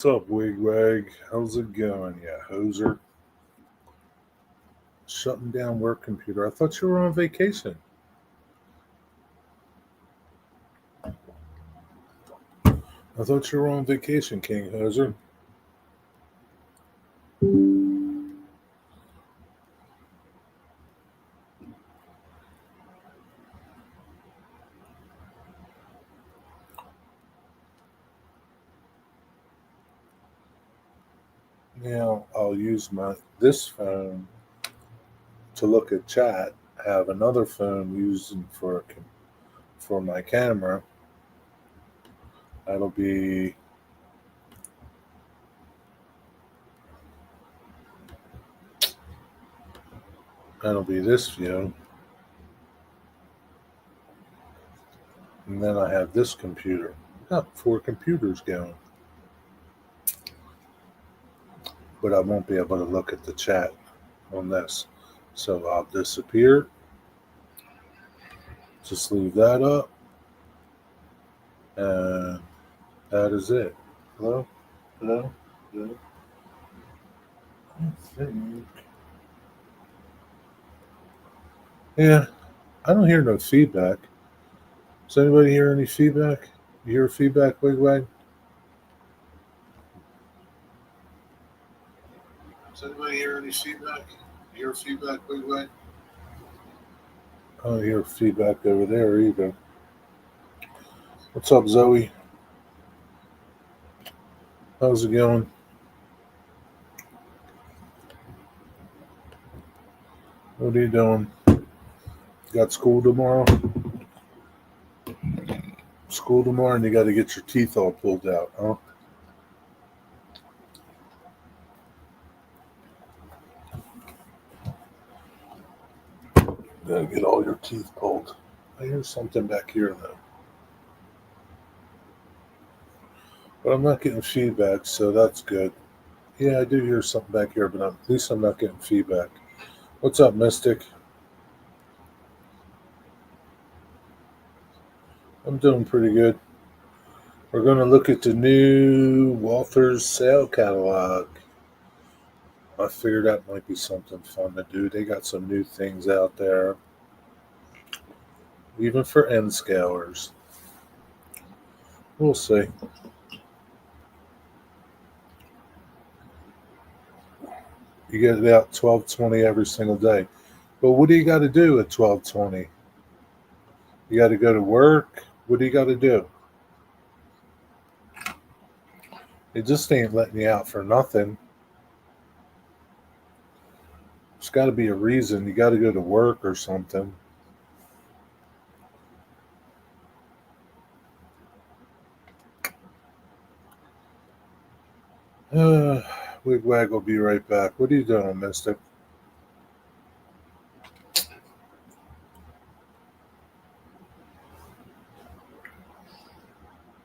What's up, Wigwag? How's it going, ya hoser? Shutting down work computer. I thought you were on vacation. I thought you were on vacation, King Hoser. Now I'll use my this phone to look at chat. I have another phone using for my camera. That'll be that'll be this view, and then I have this computer. Got four computers going, but I won't be able to look at the chat on this. So I'll disappear. Just leave that up, and that is it. Hello? Hello? Hello? I think. Yeah, I don't hear no feedback. Does anybody hear any feedback? You hear feedback, Wigwag? Does anybody hear any feedback? You hear feedback, Wigwag? I don't hear feedback over there either. What's up, Zoe? How's it going? What are you doing? Got school tomorrow? School tomorrow, and you got to get your teeth all pulled out, huh? Gotta get all your teeth pulled. I hear something back here though. But I'm not getting feedback, so that's good. Yeah, I do hear something back here, but at least I'm not getting feedback. What's up, Mystic? I'm doing pretty good. We're going to look at the new Walthers sale catalog. I figured that might be something fun to do. They got some new things out there, even for N scalers. We'll see. You get it out 12:20 every single day. But what do you got to do at 12:20? You got to go to work. What do you got to do? It just ain't letting you out for nothing. There's got to be a reason. You got to go to work or something. Wigwag will be right back. What are you doing, Mystic?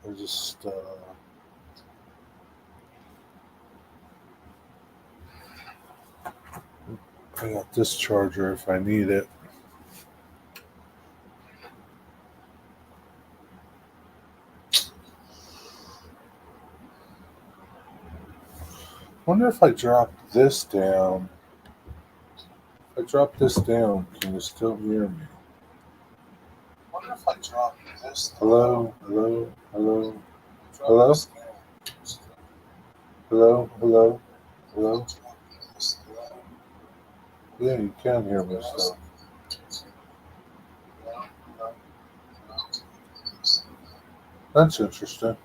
I just I got this charger if I need it. Wonder if I drop this down. If I drop this down, can you still hear me? Wonder if I drop this down. Hello, hello, hello, hello, hello, hello, hello. Yeah, you can hear me still. That's interesting.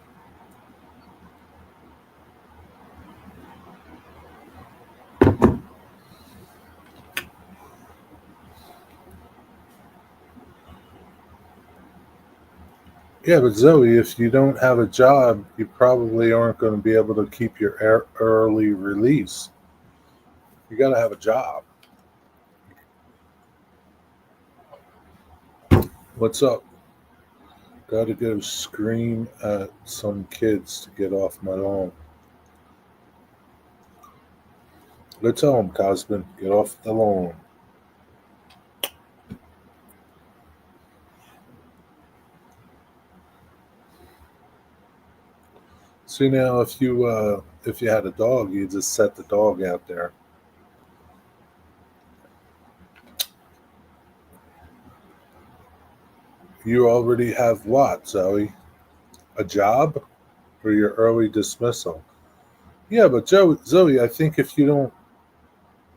Yeah, but Zoe, if you don't have a job, you probably aren't going to be able to keep your early release. You got to have a job. What's up? Got to go scream at some kids to get off my lawn. Go tell them, Cosmin, get off the lawn. See now, if you had a dog, you just set the dog out there. You already have what, Zoe? A job or your early dismissal? Yeah, but Zoe, I think if you don't,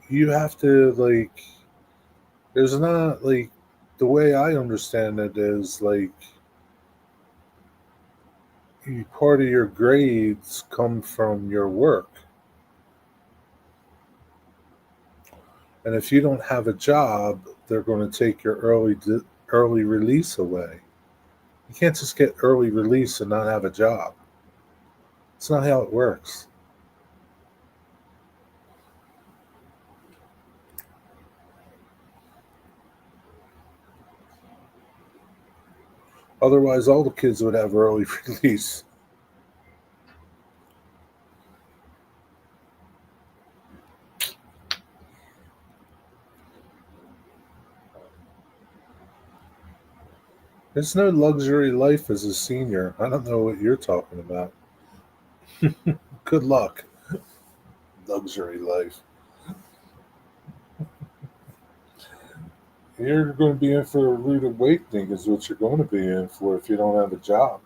you have to like. There's not like the way I understand it is like part of your grades come from your work, and if you don't have a job, they're going to take your early release away. You can't just get early release and not have a job. It's not how it works. Otherwise, all the kids would have early release. There's no luxury life as a senior. I don't know what you're talking about. Good luck. Luxury life. You're going to be in for a rude awakening, is what you're going to be in for if you don't have a job.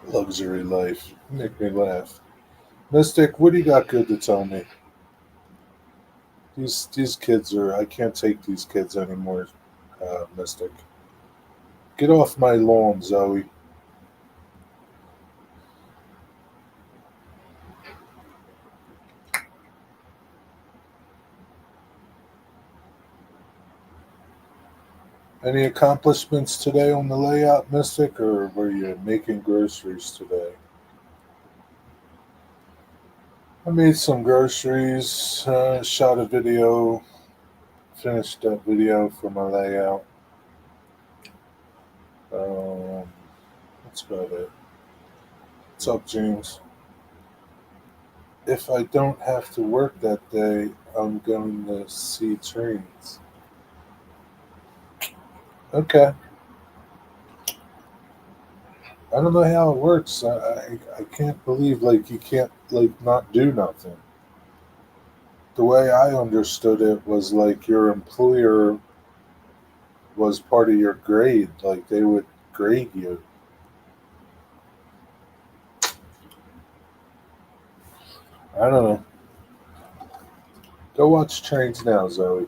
Luxury life. Make me laugh. Mystic, what do you got good to tell me? These kids are. I can't take these kids anymore, Mystic. Get off my lawn, Zoe. Any accomplishments today on the layout, Mystic, or were you making groceries today? I made some groceries, shot a video, finished that video for my layout. Um, that's about it. What's up, James? If I don't have to work that day, I'm going to see trains. Okay. I don't know how it works. I can't believe like you can't like not do nothing. The way I understood it was like your employer was part of your grade. Like they would grade you. I don't know. Go watch Trains now, Zoe.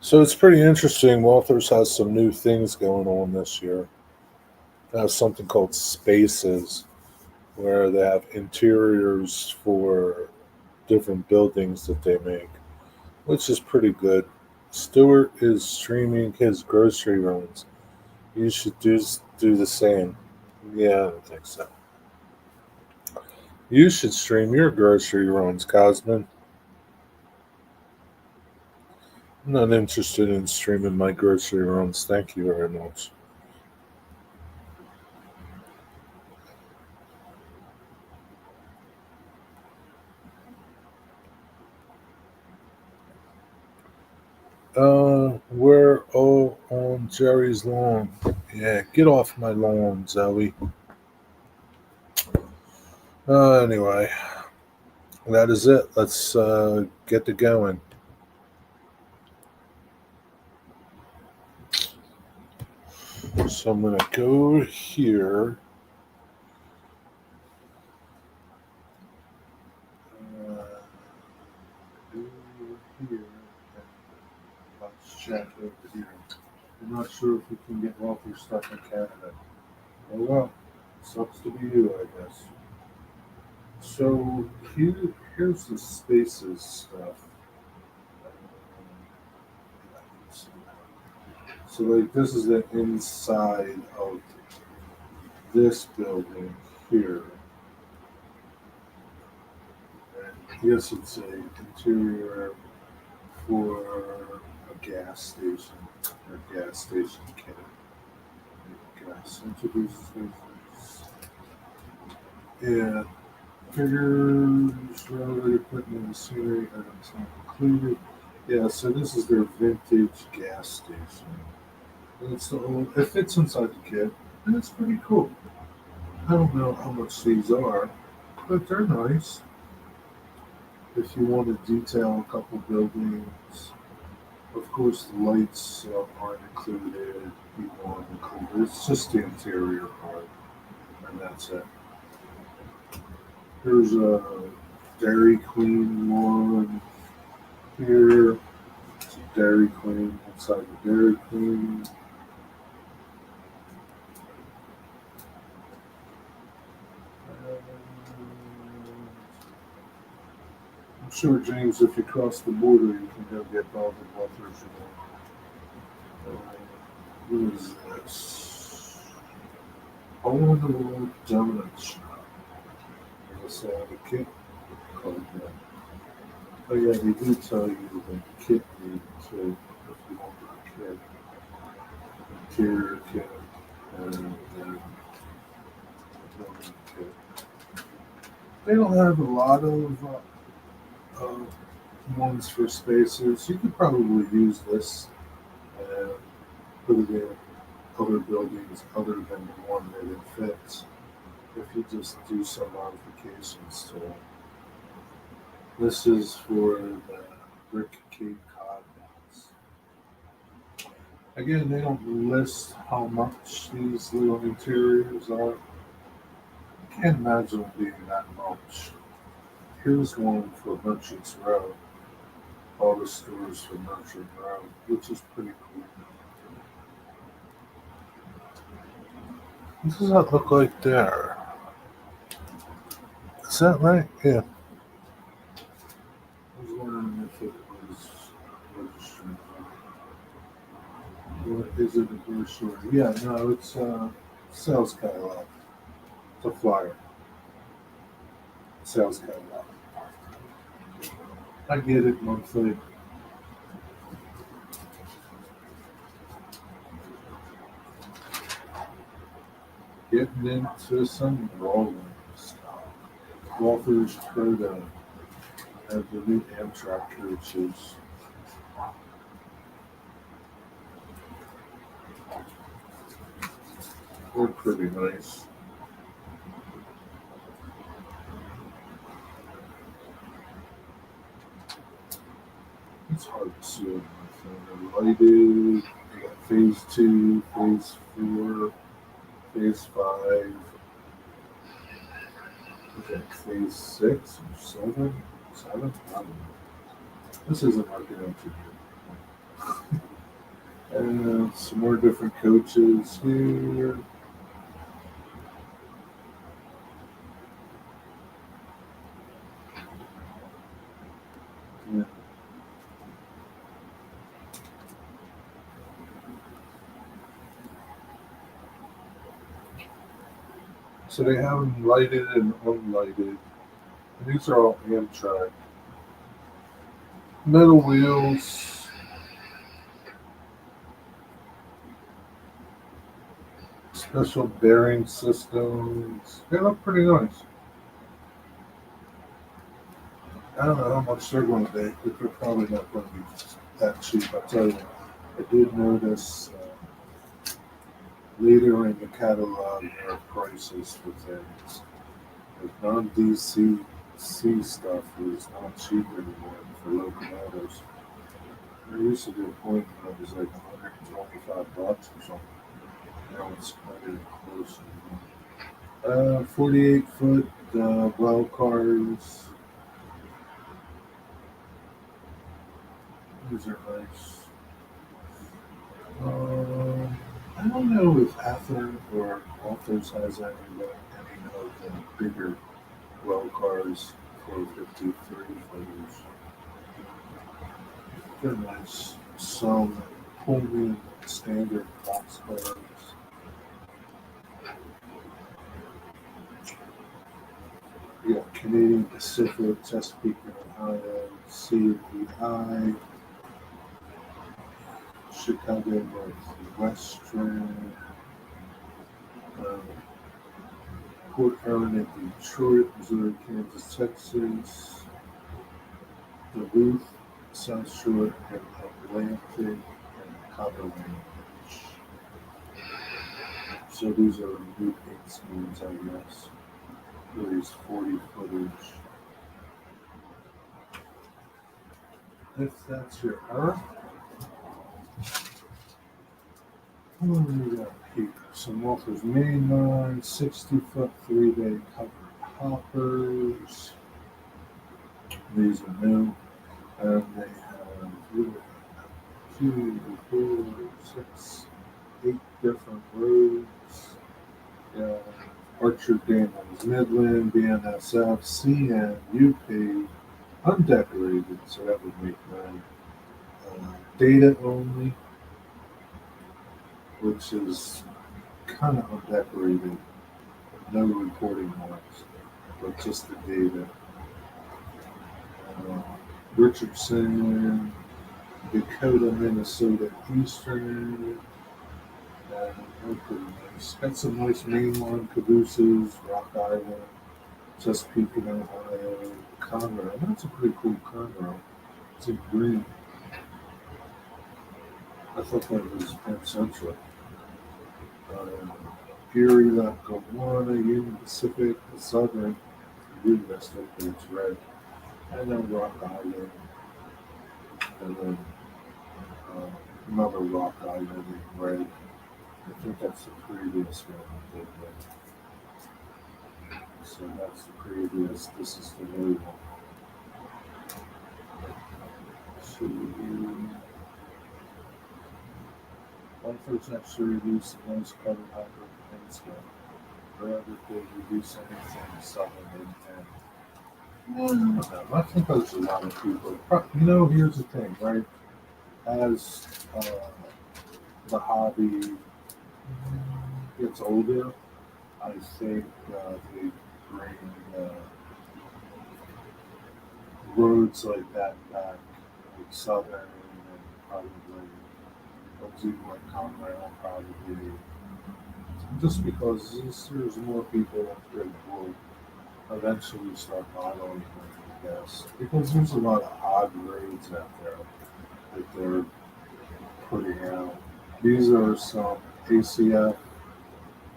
So it's pretty interesting. Walthers has some new things going on this year. They have something called Spaces, where they have interiors for different buildings that they make, which is pretty good. Stewart is streaming his grocery runs. You should do the same. Yeah, I don't think so. You should stream your grocery runs, Cosman. I'm not interested in streaming my grocery runs. Thank you very much. We're all on Jerry's lawn. Yeah, get off my lawn, Zoe. Anyway, that is it. Let's get to going. So I'm gonna go here. Uh, go here. And let's check over here. I'm not sure if we can get wealthy stuff in Canada. Oh well, sucks to be you, I guess. So here's the spaces stuff. So like this is the inside of this building here. Yes, it's a interior for a gas station. A gas station kit. Gas introduces stations. Yeah. Figures, railway equipment, machinery, items not included. Yeah, so this is their vintage gas station. And it's the old, it fits inside the kit, and it's pretty cool. I don't know how much these are, but they're nice. If you want to detail a couple buildings, of course the lights aren't included. You want included. It's just the interior part, and that's it. There's a Dairy Queen one here. It's a Dairy Queen inside the Dairy Queen. I'm sure, James, if you cross the border, you can go get all the Walthers. What is this? Hole in the Wall Donut Shop. There's a kit called that. Oh yeah, they do tell you the kit name too, if you want the kit. Interior kit and the building kit. They don't have a lot of ones for spaces. You could probably use this and put it in other buildings other than the one that it fits. If you just do some modifications to it. This is for the brick Cape Cod ones. Again, they don't list how much these little interiors are. I can't imagine them being that much. Here's one for Merchants Row. All the stores for Merchant Row, which is pretty cool. What does that look like there? Is that right? Yeah. I was wondering if it was registered. What is it a brochure? Yeah, no, it's a sales catalog. It's a flyer. Sales catalog. I get it monthly. Getting into some rolling stuff. Walthers Proto have the new Amtrak coaches. They're pretty nice. It's hard to see on my phone. They're lighted. They got phase 2, phase 4, phase 5. Is that phase 6 or 7? 7? I don't know. This isn't working out too good. And some more different coaches here. Yeah. So they have them lighted and unlighted. And these are all Amtrak. Metal wheels. Special bearing systems. They look pretty nice. I don't know how much they're going to be, but they're probably not going to be that cheap. I tell you, I did notice later in the catalog there are prices for things. The non-DC stuff is not cheap anymore for locomotives. There used to be a point when it was like $125 or something. Now it's not even close anymore. 48-foot well cars. These are nice. I don't know if Ather or Walthers has any of the bigger well cars for 53 footers. They're nice. Some Pullman standard box cars. You got Canadian Pacific, Chesapeake and Ohio, CEI, Chicago Northwestern, uh, Port Aaron and Detroit, Missouri, Kansas, Texas, Duluth, South Shore, and Atlantic, and Cabo Ranch. So these are new paint schemes, I guess. These 40 footage. If that's your Earth, what do we got here? Some Walthers mainline, 60-foot 3-day covered hoppers. These are new, and they have two, four, six, 8 different roads. Yeah. Orchard Daniels, Midland, BNSF, CN, UP, undecorated, so that would make 9. Data only, which is kind of undecorated, no reporting marks, but just the data. Uh, Richardson, Dakota, Minnesota, Eastern, they're pretty nice. Got some nice mainline cabooses, Rock Island, Chesapeake and Ohio, Conroe. That's a pretty cool Conroe. It's in green. I thought that was Penn Central. Uh, Erie, Lackawanna, Union Pacific, the Southern, Union Pacific, it's red. And then Rock Island, and then another Rock Island in red. I think that's the previous one. So that's the previous, this is the new one. So Walthers actually reduced the most carbon hopper paint scale. Rather they reduce anything southern and I think there's a lot of people. Here's the thing, right? As the hobby gets older, I think they bring roads like that back, like southern and probably like Conrail, probably just because there's more people that will eventually start modeling them, I guess, because there's a lot of odd roads out there that they're putting out. These are some ACF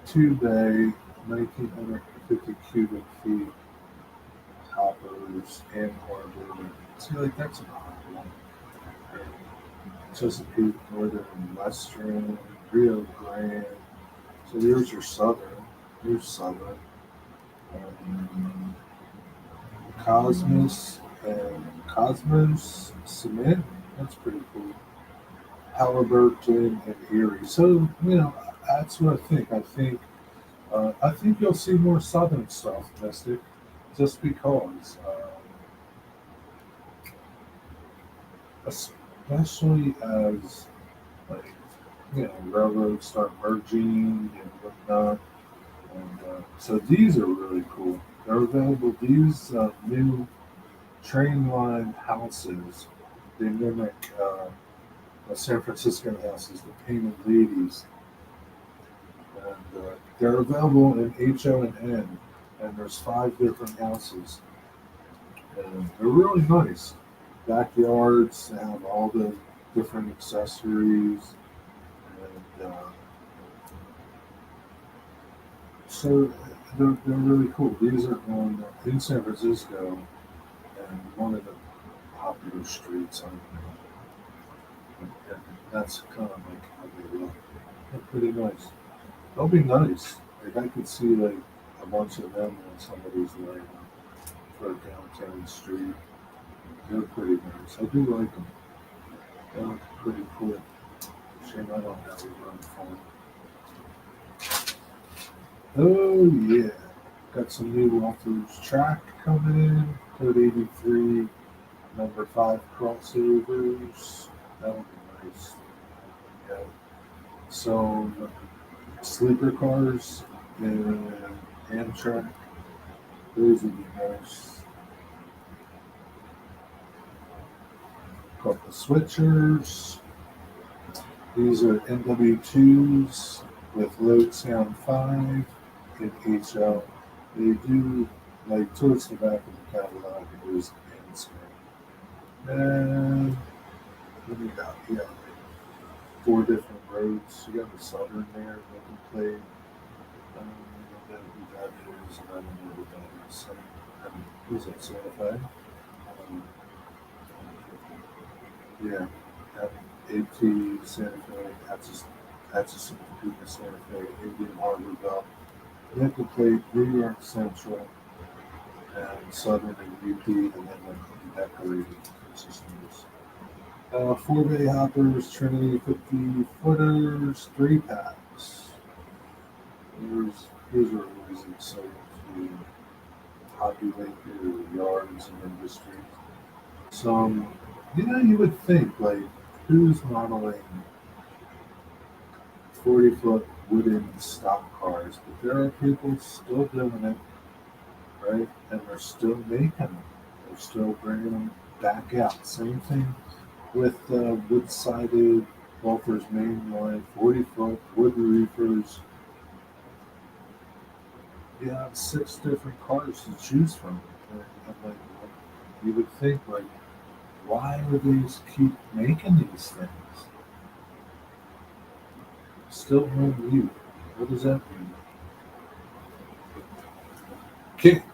2-bay 1,950 cubic feet hoppers and harbor. See, like that's an odd one. Chesapeake, Northern, Western, Rio Grande. So there's your Southern. Here's Southern. Cosmos and Cosmos Cement. That's pretty cool. Halliburton and Erie. So that's what I think. I think you'll see more Southern stuff, Mystic, just because, especially as railroads start merging and whatnot. And so these are really cool. They're available. These new train line houses, they mimic San Francisco houses, the painted ladies. And they're available in HO&N, and there's 5 different houses. And they're really nice. Backyards, they have all the different accessories. And so they're really cool. These are in San Francisco, and one of the popular streets. And that's kind of like how they look. They're pretty nice. They'll be nice. Like I could see like a bunch of them on somebody's way for a downtown street. They're pretty nice. I do like them. They look pretty cool. Shame I don't have a run for them. Oh yeah, got some new Walthers track coming in. Code 83, number 5 crossovers. That'll be nice. Yeah. Some sleeper cars and Amtrak Those would be nice. Couple switchers. These are NW2s with load sound 5 and HL. They do, like, towards the back of the catalog, it goes in screen. And what do you got? You got four different roads. You got the Southern there, Lincoln Plate. I don't know who that is, and I don't know what that is. Who's that, Santa Fe? Yeah, that AT Santa Fe, that's a Super Santa Fe, Indian Harbor Belt, Lincoln Plate, New York Central, and Southern and UP, and then the decorated systems. Four bay hoppers, Trinity 50 footers, 3 packs. Those are always exciting to populate your yards and industries. Some, you would think, like, who's modeling 40-foot wooden stock cars? But there are people still doing it, right? And they're still making them. They're still bringing them back out. Same thing with wood-sided Walthers mainline 40-foot wood reefers. You have 6 different cars to choose from. And I'm like, well, you would think, like, why would they keep making these things? Still home you. What does that mean?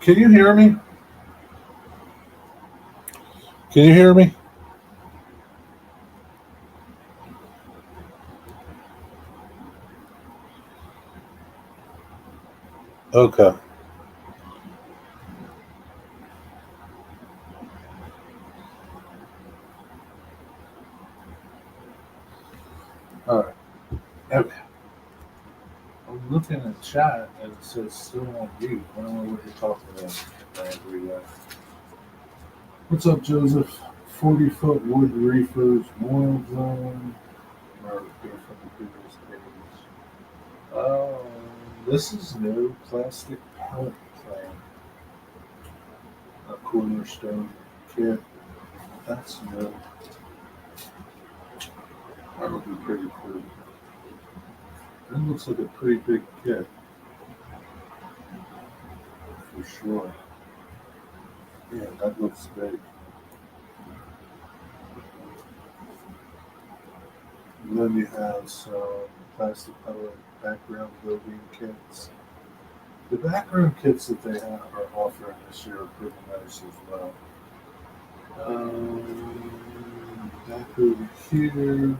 Can you hear me? Can you hear me? Okay. All right. Okay. I'm looking at chat and it says still on mute. I don't know what you're talking about. I agree with that. What's up, Joseph? 40-foot wood reefers, more of them. Or here from the previous page. This is new plastic pellet plant. A cornerstone kit. That's new. That would be pretty cool. That looks like a pretty big kit, for sure. Yeah, that looks big. And then you have some plastic pellet background building kits. The background kits that they are offering this year are pretty nice as well. Back over here,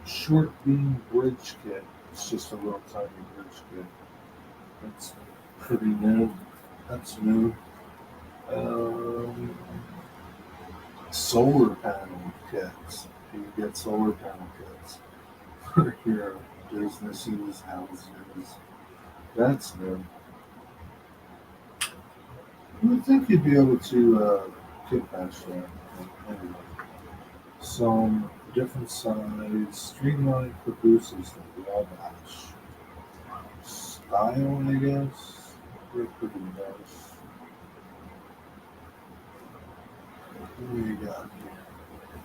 short beam bridge kit. It's just a little tiny bridge kit. That's pretty new. That's new. Um, Solar panel kits. You get solar panel kits for your businesses, houses. That's new. You would think you'd be able to kit bash that. Anyway, some different size streamlined cabooses that Wabash style, I guess. They're pretty nice. What do you got here?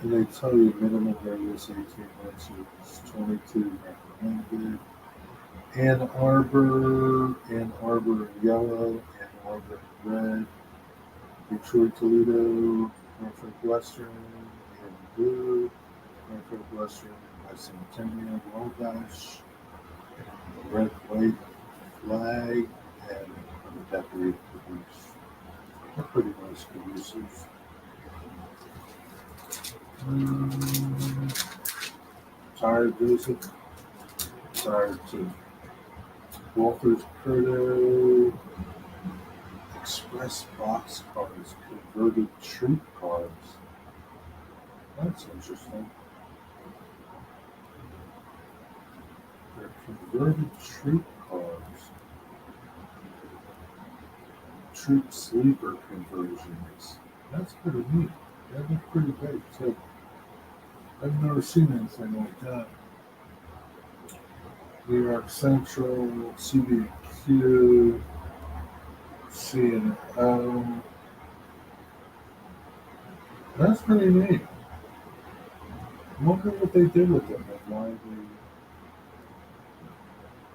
And they tell you minimum radius 18 inches, 22 recommended. Ann Arbor in yellow, Ann Arbor in red, Detroit Toledo, Norfolk Western in blue, Norfolk Western Bicentennial Wabash, the red white flag, and the decorated caboose. They're pretty nice cabooses. Tired Joseph, tired too. Walthers Curto, Express box cars, converted troop cars. That's interesting. They're converted troop cars. Troop sleeper conversions. That's pretty neat. Yeah, they're pretty big too. I've never seen anything like that. New York Central, CBQ, Seeing that's pretty neat. I wonder what they did with them and why they.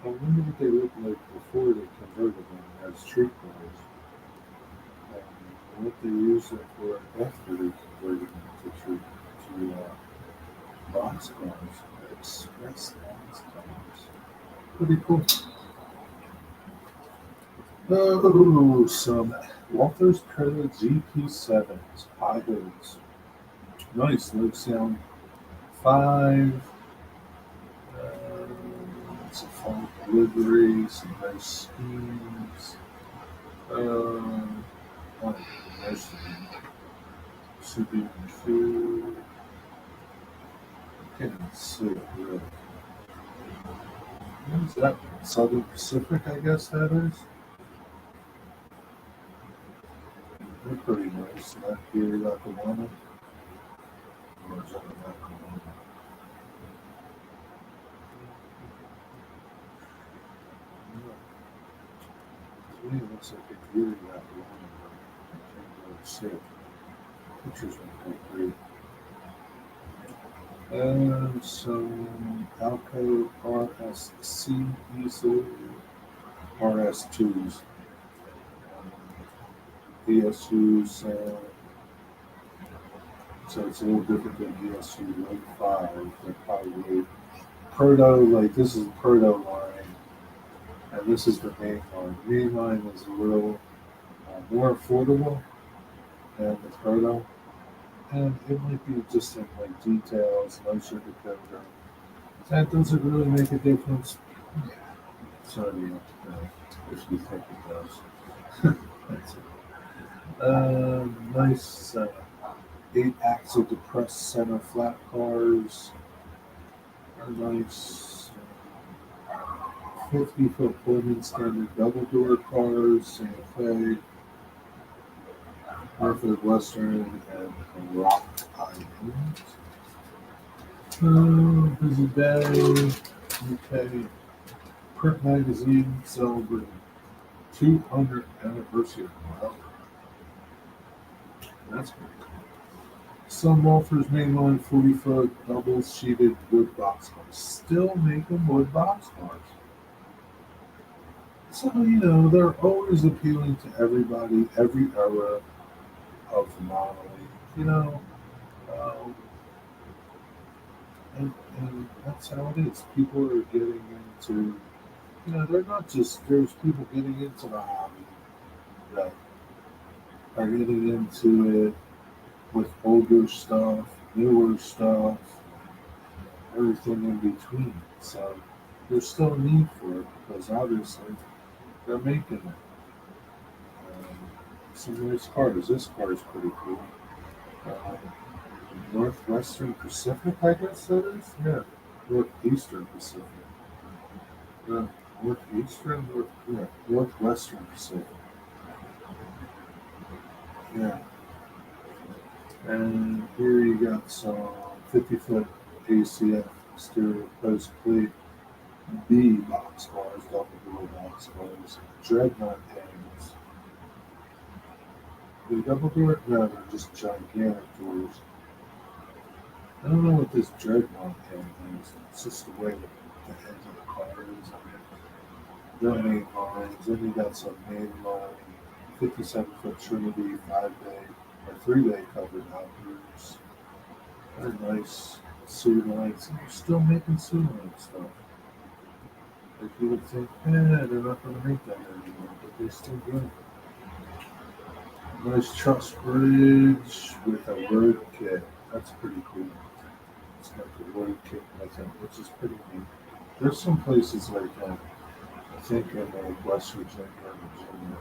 I wonder what they looked like before they converted them as troop cars, and what they used them for after they converted them to box cars, express box cars. Pretty cool. Some Walthers Credit GP7s, high hoods. Nice, low sound 5. It's a fun delivery, some nice schemes. Like most of them should be two. Can't even see it really. What is that? Southern Pacific, I guess that is. They're pretty nice. Not here, Lackawanna. Or is that Lackawanna? To me, it looks like it's really Lackawanna, but I can't really see it. Pictures are pretty great. Some Alco RSC diesel RS2s. ESUs, so it's a little different than ESU Lake 5. They're probably proto, like this is the proto line, and this is the main line. The main line is a little more affordable than the proto, and it might be just in like details, nicer Dakota. That doesn't really make a difference. Yeah, sorry, if you think it does. That's it. Nice 8-axle depressed center flat cars. Are nice 50-foot Pullman standard double door cars. Santa Fe, Norfolk Western, and Rock Island. Busy day. Okay. Print magazine celebrating 200th anniversary. Wow. That's pretty cool. Some Walthers mainline 40-foot double sheeted wood box cars. Still making wood box cars. So, they're always appealing to everybody, every era of modeling, um, and that's how it is. People are getting into, they're not just, there's people getting into the hobby that are getting into it with older stuff, newer stuff, everything in between. So there's still a need for it because obviously they're making it. Some nice cars. This car is pretty cool. Um, Northwestern Pacific, I guess that is. Yeah, Northeastern Pacific. No, Northwestern Pacific. Yeah, and here you got some 50-foot ACF stereo post plate B box cars, double door box cars, dreadnought tanks. The double door, no, they're just gigantic doors. I don't know what this dreadnought tank is. It's just the way the heads of the car is. The main lines. Then you got some main line, 57-foot Trinity 5-bay or 3-bay covered outdoors. Very nice suit lines. And they're still making suit line stuff. Like you would think, they're not going to make that anymore, but they still do. Nice truss bridge with a road kit. That's pretty cool. It's got the road kit with it, which is pretty neat. There's some places like that. I think in like West Virginia and Virginia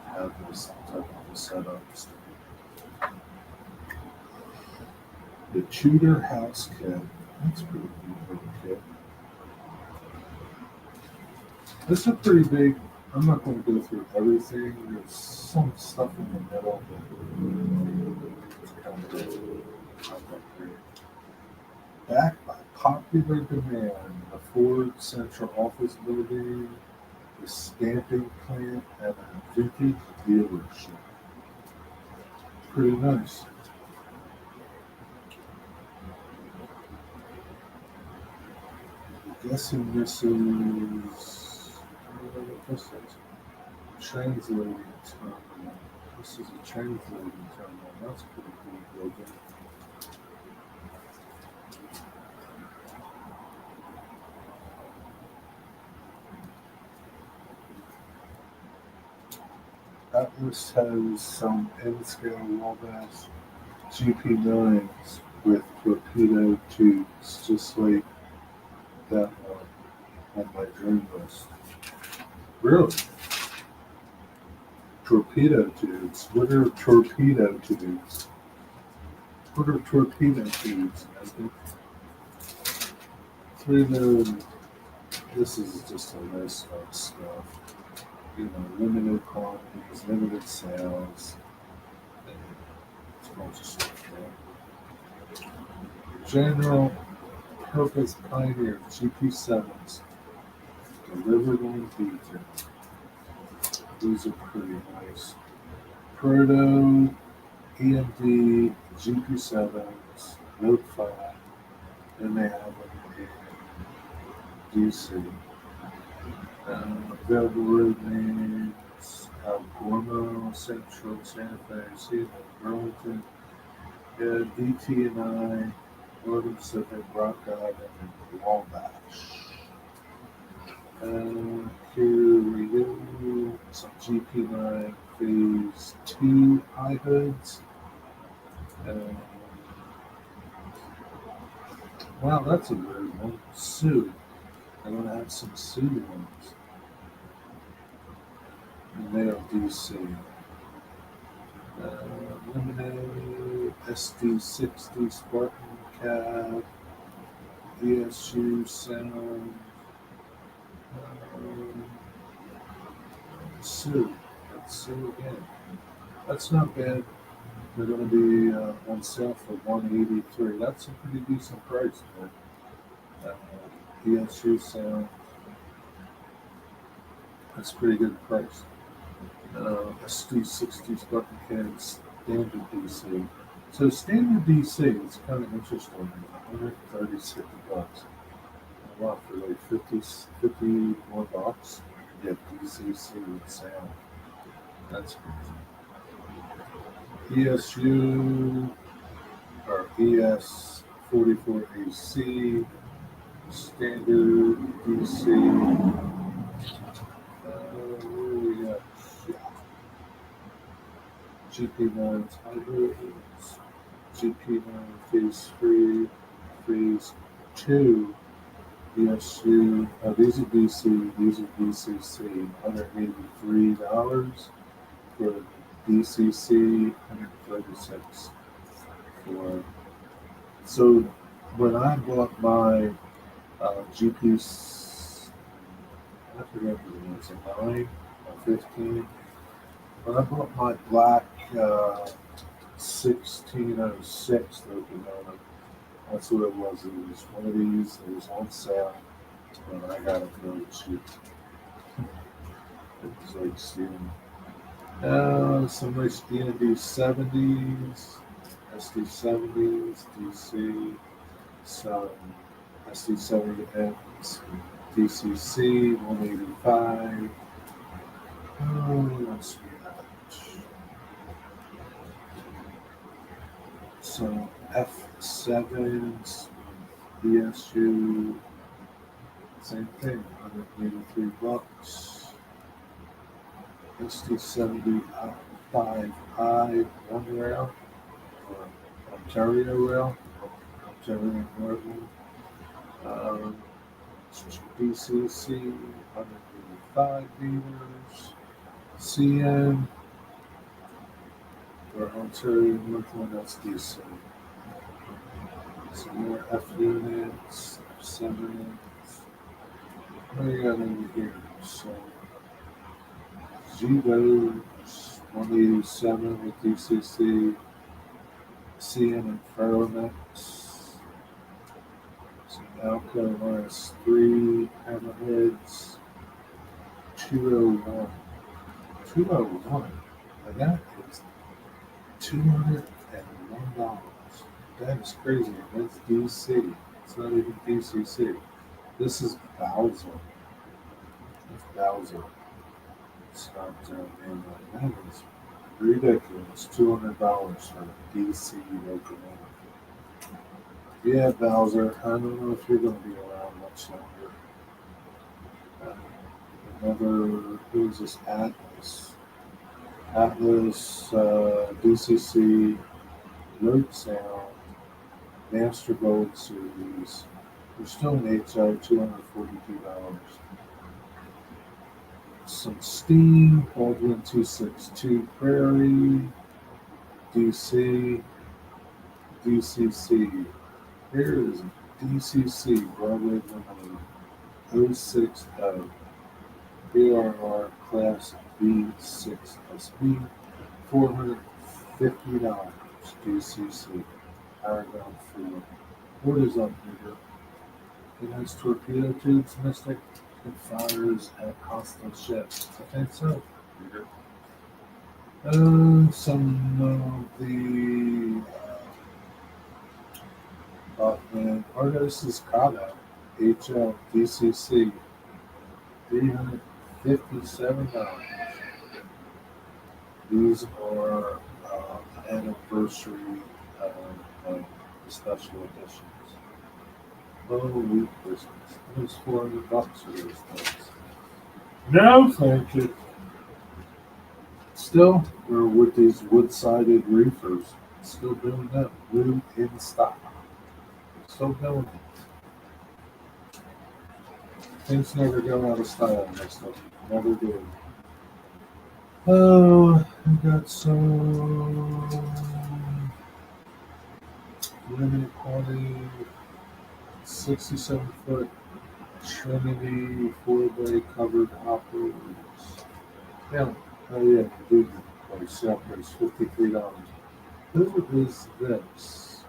that have this type of setups. The Tudor house kit. That's pretty cool little kit. This is pretty big. I'm not going to go through everything. There's some stuff in the middle, but it's kind of not that great. Backed by popular demand, the Ford Central Office Building The stamping plant at a vintage dealership. Pretty nice. I'm guessing this is, I don't know what this is. Translating terminal. This is a translating terminal. That's a pretty cool building. Atlas has some N-scale Walthers GP9s with torpedo tubes, just like that one on my dream list. Really? Torpedo tubes? What are torpedo tubes? What are torpedo tubes? Three million. This is just a list of stuff. You know, limited quantities, limited sales. It's a bunch of stuff there. General Purpose Pioneer GP7s delivered on detail. These are pretty nice. Proto EMD GP7s, Note 5, and they have them in DC. Available road names: Algormo, Central, Santa Fe, Seattle, Burlington, DT and I, Northern Pacific, Rock Island, and Wabash. Here we go. Some GP9 Phase 2 high hoods. Wow, that's a weird one. Sue. I'm going to have some Sue ones. And they are DC. Lemonade, SD60 Spartan Cab, ESU Sound, Sue. That's Sue again. That's not bad. They're going to be on sale for $183. That's a pretty decent price. ESU Sound. That's a pretty good price. SD60 Spartan Cab Standard DC. So standard DC is kind of interesting. $136. Wow, for like 50 more bucks, you get DCC with sound. That's good. ESU or ES44AC standard DC. We got GP9s hybrids, GP9 Phase 3, Phase 2. ESU, these are DC, these are DCC, $183 for DCC, $136 for. So when I bought my GP, I forget what it was, a 9 or 15. When I bought my black 1606 locomotive, that's what it was. It was one of these. It was on sale, and I got it really cheap. It was like stealing. Some nice D&D 70s, SD70s, DC, some SD70X, DCC 185. Let's some F7s, ESU, same thing, $183. SD75I one rail, or Ontario rail, Ontario Northern, DCC, 185 meters, CN, for Ontario Northern, that's DC. Some more F units, F7s. What do you got over here? So, Zivos 187 with DCC, CN and Ferromex, some Alco -3 hammerheads, 201. 201. And that is $201. That is crazy. And that's DC. It's not even DCC. This is Bowser. It's Bowser. It's not name like that. Is ridiculous. $200 for a DC locomotive. Yeah, Bowser. I don't know if you're going to be around much longer. Another, who's this? Atlas. Atlas, DCC, Road Sound, Master Gold Series. We're still in HO, $242. Some Steam, Baldwin 262 Prairie, DC, DCC. Here is DCC Broadway Limited 060 BRR Class B6SB, $450. DCC Paragon 4. What is up, nigger? It has torpedo tubes, Mystic. It fires at hostile ships. I think so. Some of the Argos is Kata, HL, DCC, $357. These are anniversary special editions. Holy Christmas. It was $400 for those things. No, thank you. Still, we're with these wood-sided reefers. Still doing that. Blue in stock. Still doing it. Things never go out of style, Mister. Never do. Oh, I got some limited quantity 67-foot Trinity 4-bay covered hoppers. Yeah, oh yeah, the sale price $53. Who is this?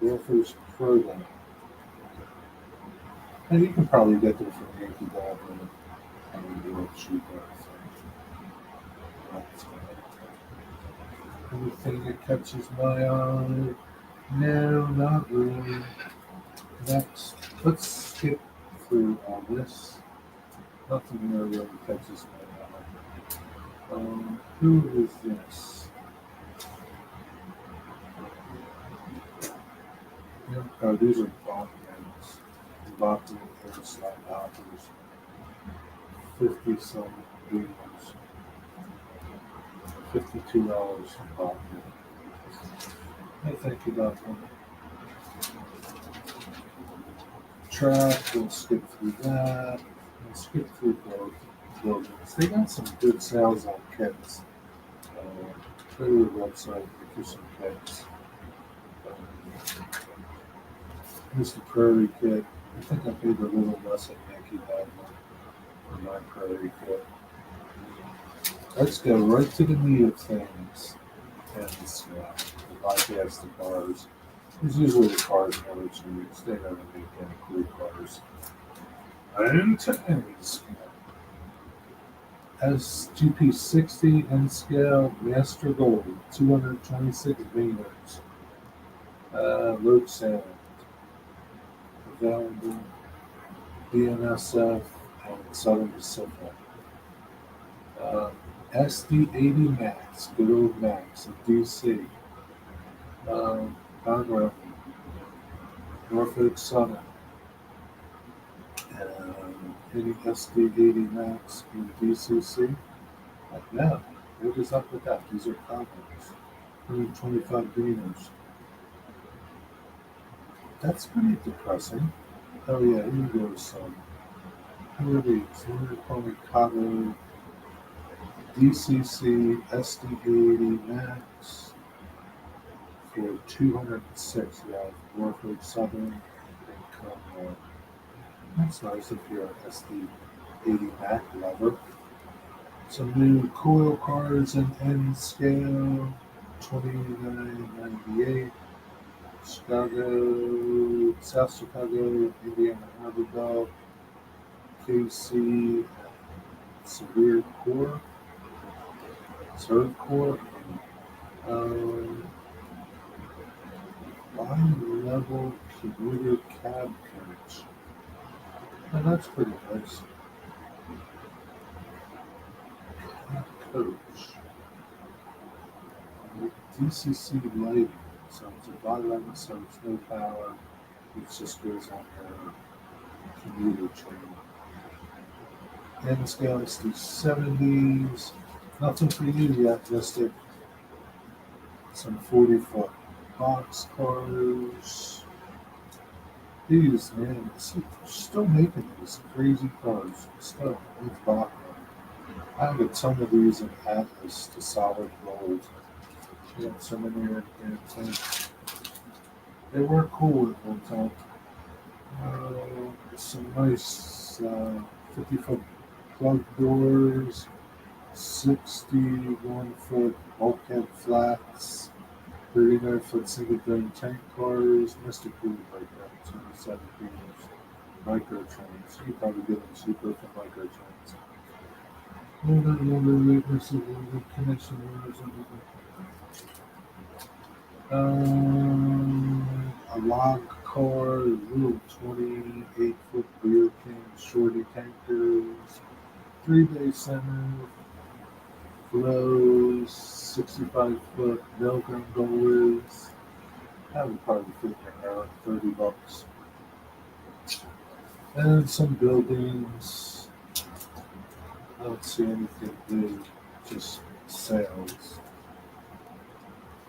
Walthers Pro. And you can probably get them from Yankee Dog and a little cheaper. Anything that catches my eye? No, not really. Next, let's skip through all this. Nothing there really catches my eye. Who is this? Oh, these are Bachmans. Bachman Airslide Hoppers. 50-some beamers. $52 from Bachman. I think you got one. Track, we'll skip through that. We'll skip through both buildings. They got some good sales on kits. Go to the website, look for some kits. Here's the Prairie kit. I think I paid a little less at Yankee Dog for my Prairie kit. Let's go right to the meat of things. And bypass the cars. Because usually the cars never change. They never make any cool cars. And tanks. SGP60 N scale Master Gold, 226 meters. Load sound. Available BNSF and Southern Pacific. SD80 Max, good old Max, in DC. Conroe, Norfolk Southern. Any SD80 Max in DCC? No. What is up with that? These are complex. 125 beamers. That's pretty depressing. Oh yeah, here goes some. Who are these? They're calling Cabo DCC SD80 Max for 206. We have Norfolk Southern and Conroe. That's nice if you're an SD80 Mac lover. Some new coil cars in N scale, $29.98. Chicago, South Chicago, Indiana Harbor Belt, KC, severe core, third core, um, bi-level commuter cab coach. And that's pretty nice. Coach. DCC lighting. So it's a bi-level, so it's no power. It just goes on the commuter train. N scale is through 70s. Nothing for you yet, Mystic. Some 40-foot box cars. These, man, still making these crazy cars. Still, with Bachman. I have a ton of these in Atlas, the solid gold. Yeah, some in here and they were cool at one time. Some nice 50-foot plug doors, 61-foot bulkhead flats, 39-foot single dome tank cars, Mr. Cool like that, 27 feet, microtrains. You probably get them cheaper for microtrains. Connection a log car, little 28-foot beer can, shorty tankers, 3-day center, flows, 65-foot milk gondolas. That would probably fit around $30. And some buildings. I don't see anything big, just sales.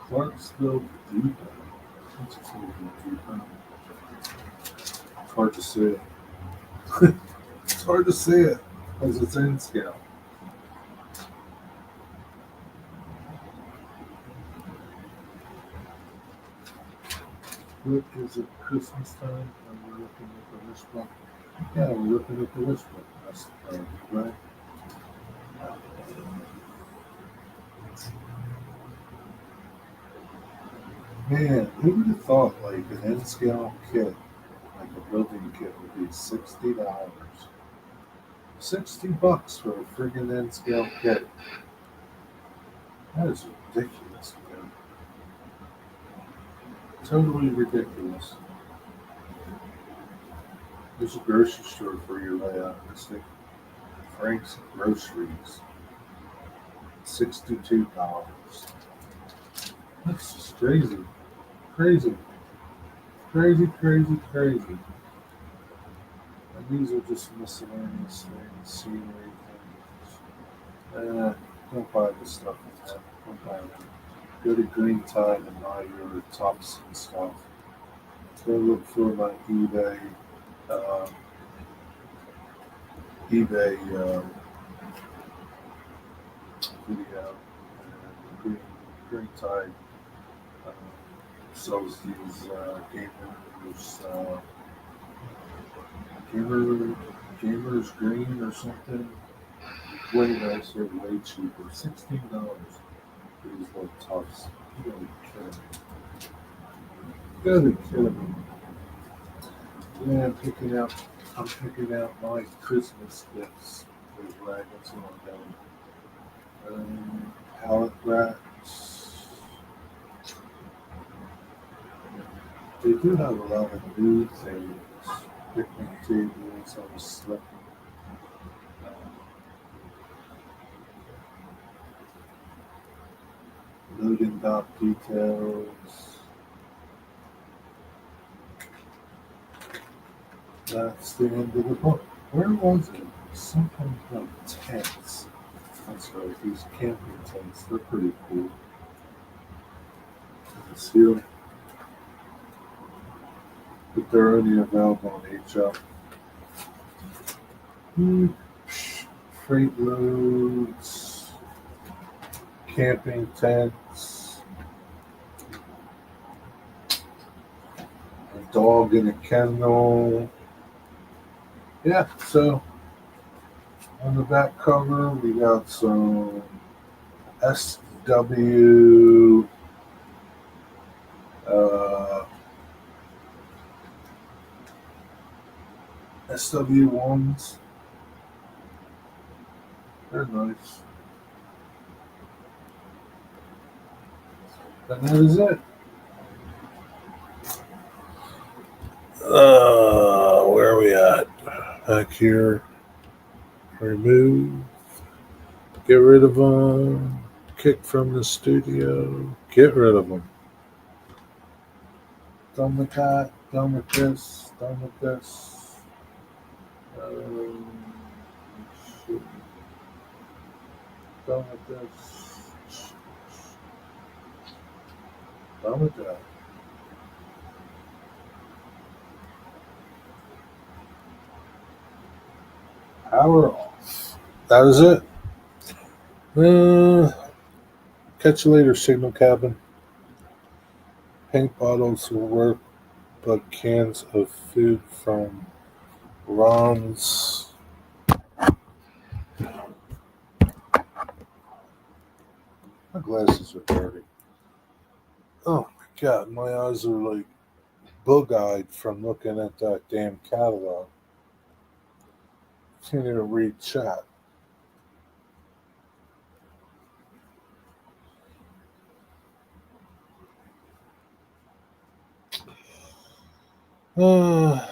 Clarksville Depot. What's a Clarksville Depot? It's hard to say it. It's hard to say it because it's in scale. What is it Christmas time? And we're looking at the wish book. Yeah, we're looking at the wish book. That's right. Man, who would have thought like an N scale kit, like a building kit, would be $60? $60 for a friggin' N scale kit. That is ridiculous, man. Totally ridiculous. There's a grocery store for your layout. It's like Frank's Groceries. $62. That's just crazy. Crazy. Crazy, crazy, crazy. And these are just miscellaneous things, scenery things. Don't buy this stuff with that. Don't buy it. Go to Green Tide and buy your tops and stuff. Go look for my uh, eBay video. And Green Tide uh, sells these gamers green or something. Way nicer, way cheaper. $16 for these little tufts. You gotta be kidding me. You gotta be kidding me. Yeah, I'm picking out my Christmas gifts with wagons on them. Pallet racks. They do have a lot of new things. Picnic tables, I was sleeping. Loading dock details. That's the end of the book. Where was it? Something about tents. That's right, these camping tents. They're pretty cool. Let's see them. But they're only available on HL. Freight loads, camping tents, a dog in a kennel. Yeah, so on the back cover we got some SW SW1s. They're nice. And that is it. Where are we at? Back here. Remove. Get rid of them. Kick from the studio. Get rid of them. Done with that. Done with this. Done with this. Um, shoot. Done with this. Done with that. Power off. That is it. Catch you later, Signal Cabin. Paint bottles will work, but cans of food from Ron's. My glasses are dirty. Oh my god, my eyes are like bug eyed from looking at that damn catalog. Can't even read chat. Uh,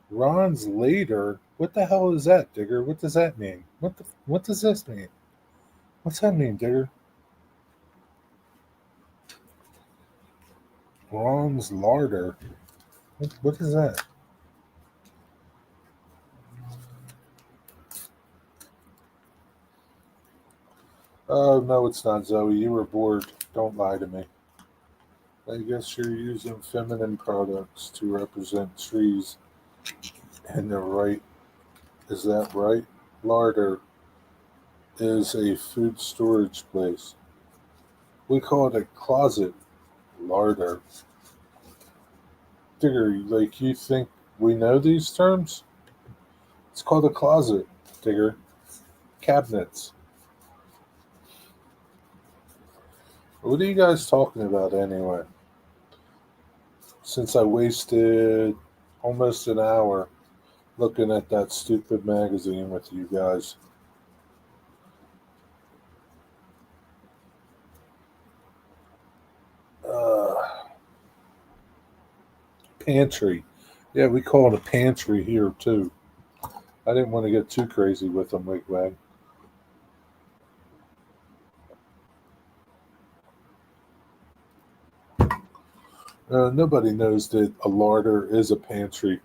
Ron's later. What the hell is that, Digger? What does that mean? What does this mean? What's that mean, Digger? Ron's larder. What is that? Oh no, it's not, Zoe. You were bored. Don't lie to me. I guess you're using feminine products to represent trees and the right. Is that right? Larder is a food storage place. We call it a closet larder. Digger, like you think we know these terms? It's called a closet, Digger. Cabinets. What are you guys talking about anyway? Since I wasted almost an hour looking at that stupid magazine with you guys. Uh, Pantry. Yeah, we call it a pantry here too. I didn't want to get too crazy with them, Wigwag. Nobody knows that a larder is a pantry.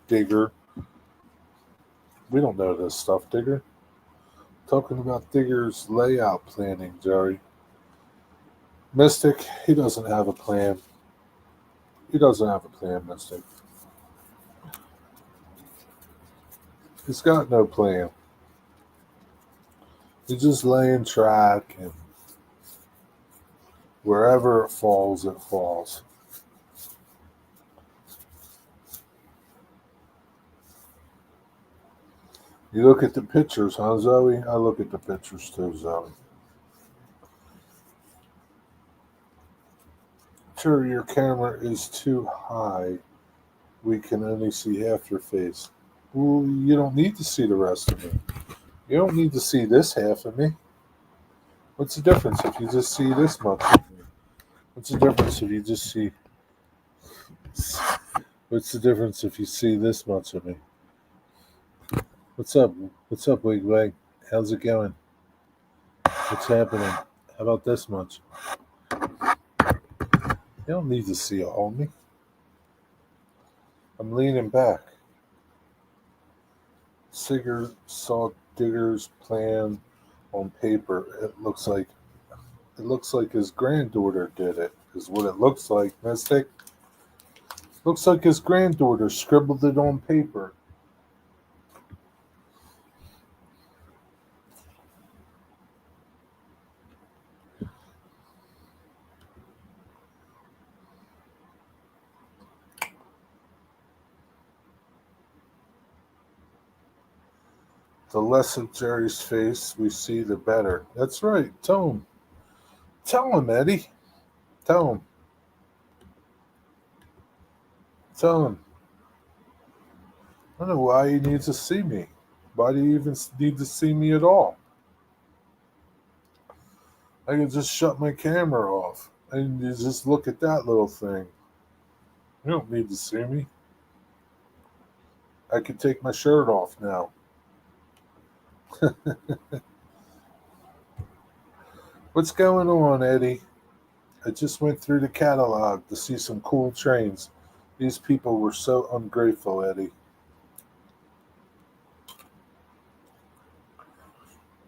Digger. We don't know this stuff, Digger. Talking about Digger's layout planning, Jerry. Mystic, he doesn't have a plan. He doesn't have a plan, Mystic. He's got no plan. He's just laying track, and wherever it falls, it falls. You look at the pictures, huh, Zoe? I look at the pictures too, Zoe. Sure, your camera is too high. We can only see half your face. Well, you don't need to see the rest of me. You don't need to see this half of me. What's the difference if you just see this much of me? What's the difference if you just see? What's the difference if you see this much of me? What's up? What's up, Wig Wag? How's it going? What's happening? How about this much? You don't need to see all of me. I'm leaning back. Sigurd saw Digger's plan on paper. It looks like his granddaughter did it. Is what it looks like, Mystic. Looks like his granddaughter scribbled it on paper. The less of Jerry's face we see, the better. That's right. Tell him. Tell him, Eddie. Tell him. Tell him. I don't know why he needs to see me. Why do you even need to see me at all? I can just shut my camera off and you just look at that little thing. You don't need to see me. I can take my shirt off now. What's going on, Eddie? I just went through the catalog to see some cool trains. These people were so ungrateful, Eddie.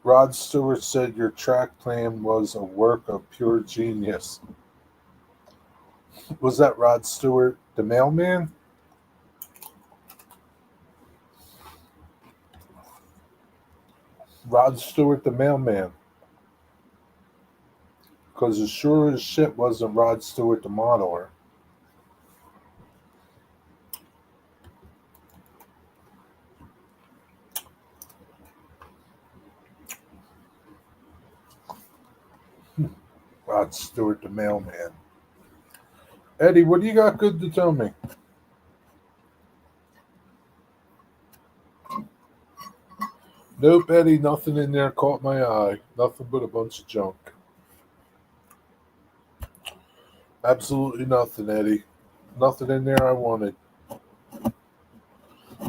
Rod Stewart said your track plan was a work of pure genius. Was that Rod Stewart, the mailman? Rod Stewart, the mailman. Because as sure as shit wasn't Rod Stewart, the modeler. Rod Stewart, the mailman. Eddie, what do you got good to tell me? Nope, Eddie, nothing in there caught my eye. Nothing but a bunch of junk. Absolutely nothing, Eddie. Nothing in there I wanted.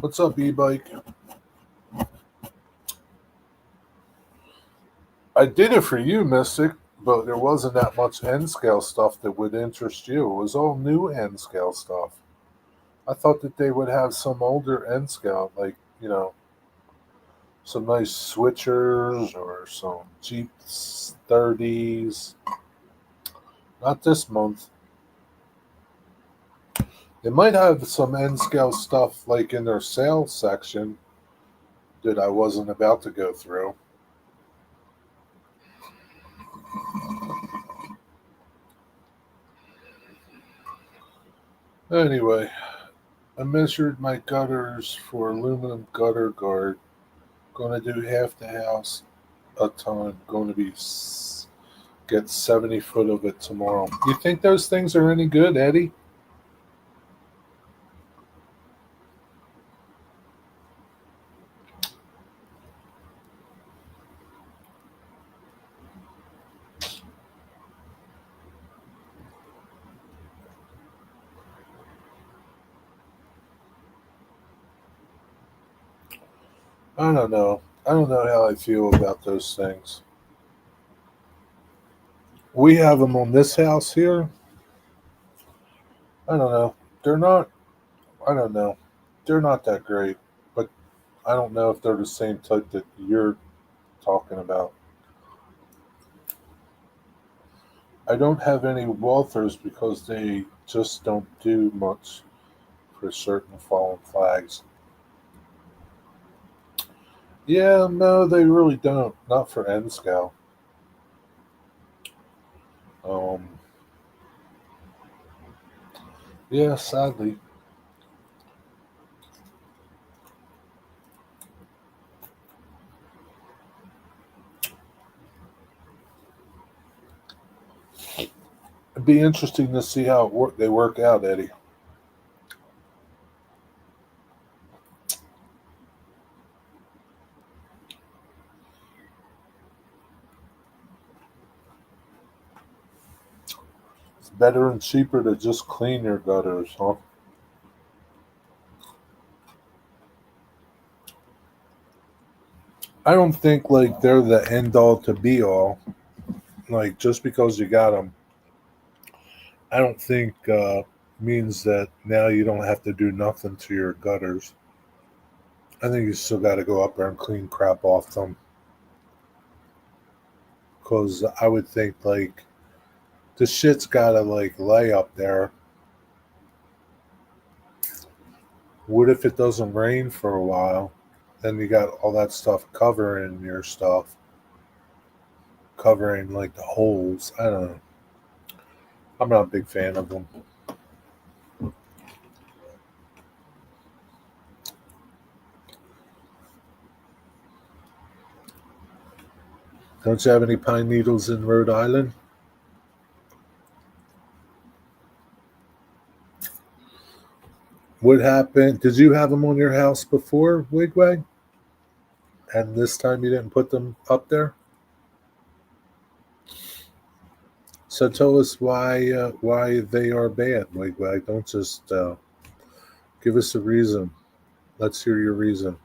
What's up, e-bike? I did it for you, Mystic, but there wasn't that much N scale stuff that would interest you. It was all new N scale stuff. I thought that they would have some older N scale, like, some nice switchers or some Jeep 30s. Not this month. They might have some N scale stuff like in their sales section that I wasn't about to go through. Anyway, I measured my gutters for aluminum gutter guard. Going to do half the house a time. Going to get 70 foot of it tomorrow. You think those things are any good, Eddie? I don't know. I don't know how I feel about those things. We have them on this house here. I don't know. They're not. I don't know. They're not that great, but I don't know if they're the same type that you're talking about. I don't have any Walthers because they just don't do much for certain fallen flags. Yeah, no, they really don't. Not for N scale. Um, yeah, sadly. It'd be interesting to see how they work out, Eddie. It's better and cheaper to just clean your gutters, huh? I don't think like they're the end all to be all. Like just because you got them, I don't think means that now you don't have to do nothing to your gutters. I think you still got to go up there and clean crap off them. Because I would think like the shit's got to like lay up there. What if it doesn't rain for a while? Then you got all that stuff covering your stuff, covering like the holes. I don't know. I'm not a big fan of them. Don't you have any pine needles in Rhode Island? What happened? Did you have them on your house before, Wigwag? And this time you didn't put them up there? So tell us why they are bad, Wigwag. Don't just give us a reason. Let's hear your reason.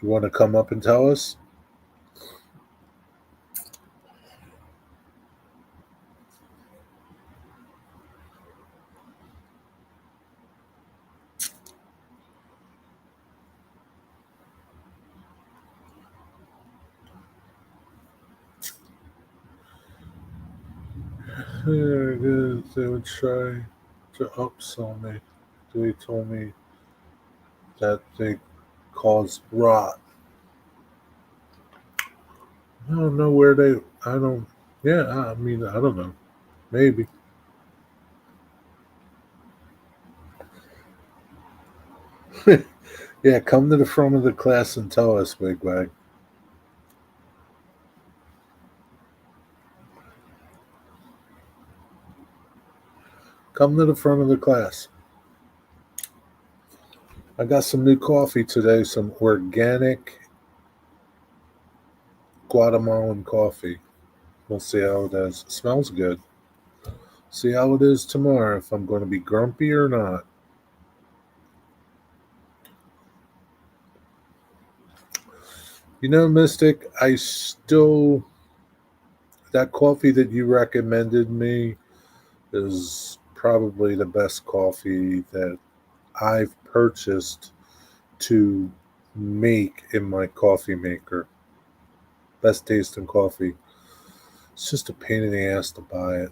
You want to come up and tell us? They would try to upsell me. They told me that they cause rot. I don't know where they. I don't. Yeah, I mean, I don't know. Maybe. Yeah, come to the front of the class and tell us, Wigwag. Come to the front of the class. I got some new coffee today, some organic Guatemalan coffee. We'll see how it is. It smells good. See how it is tomorrow, if I'm going to be grumpy or not. You know, Mystic, I still. That coffee that you recommended me is probably the best coffee that I've purchased to make in my coffee maker. Best tasting coffee. It's just a pain in the ass to buy it.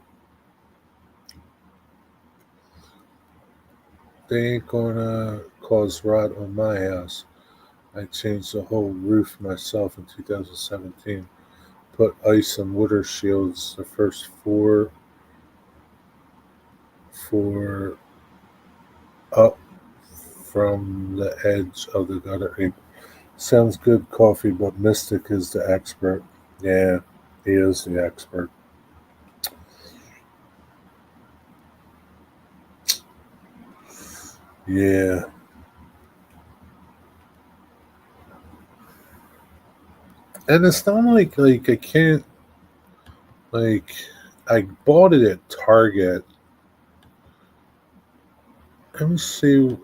They ain't gonna cause rot on my house. I changed the whole roof myself in 2017. Put ice and water shields, the first four up from the edge of the gutter. It sounds good, coffee, but Mystic is the expert. Yeah, he is the expert. Yeah, and it's not like I can't like I bought it at Target. Let me see.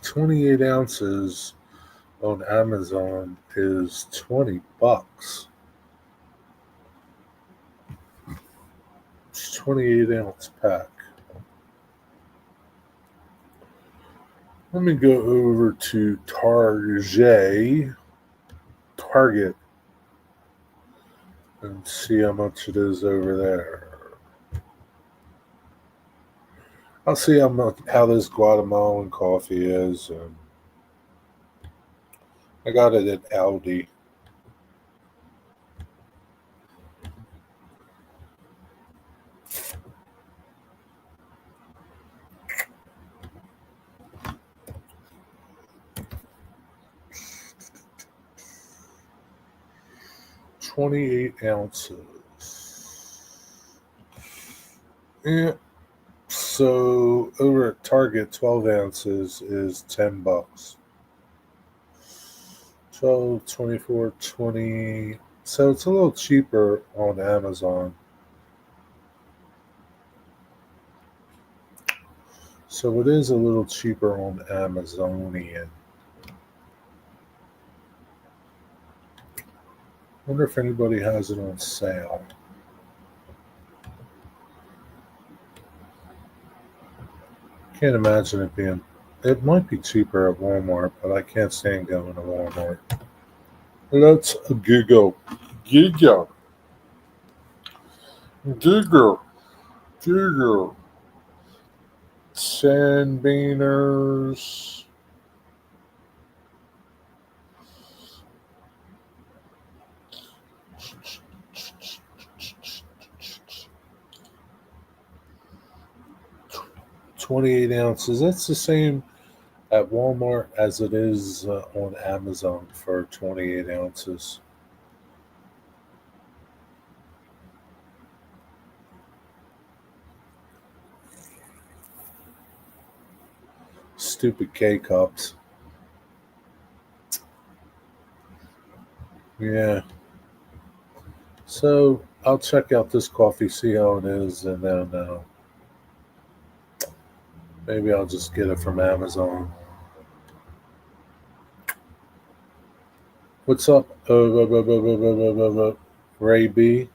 28 ounces on Amazon is $20. It's 28-ounce pack. Let me go over to Target, and see how much it is over there. I'll see how this Guatemalan coffee is. And I got it at Aldi. 28 ounces. Yeah. So over at Target, 12 ounces is $10. 12, 24, 20. So it's a little cheaper on Amazon. So it is a little cheaper on Amazonian. Wonder if anybody has it on sale. Can't imagine it being. It might be cheaper at Walmart, but I can't stand going to Walmart. Let's Google. Google. Google. Google. Sandbeaners. 28 ounces. That's the same at Walmart as it is on Amazon for 28 ounces. Stupid K cups. Yeah. So I'll check out this coffee, see how it is, and then maybe I'll just get it from Amazon. What's up, Ray B?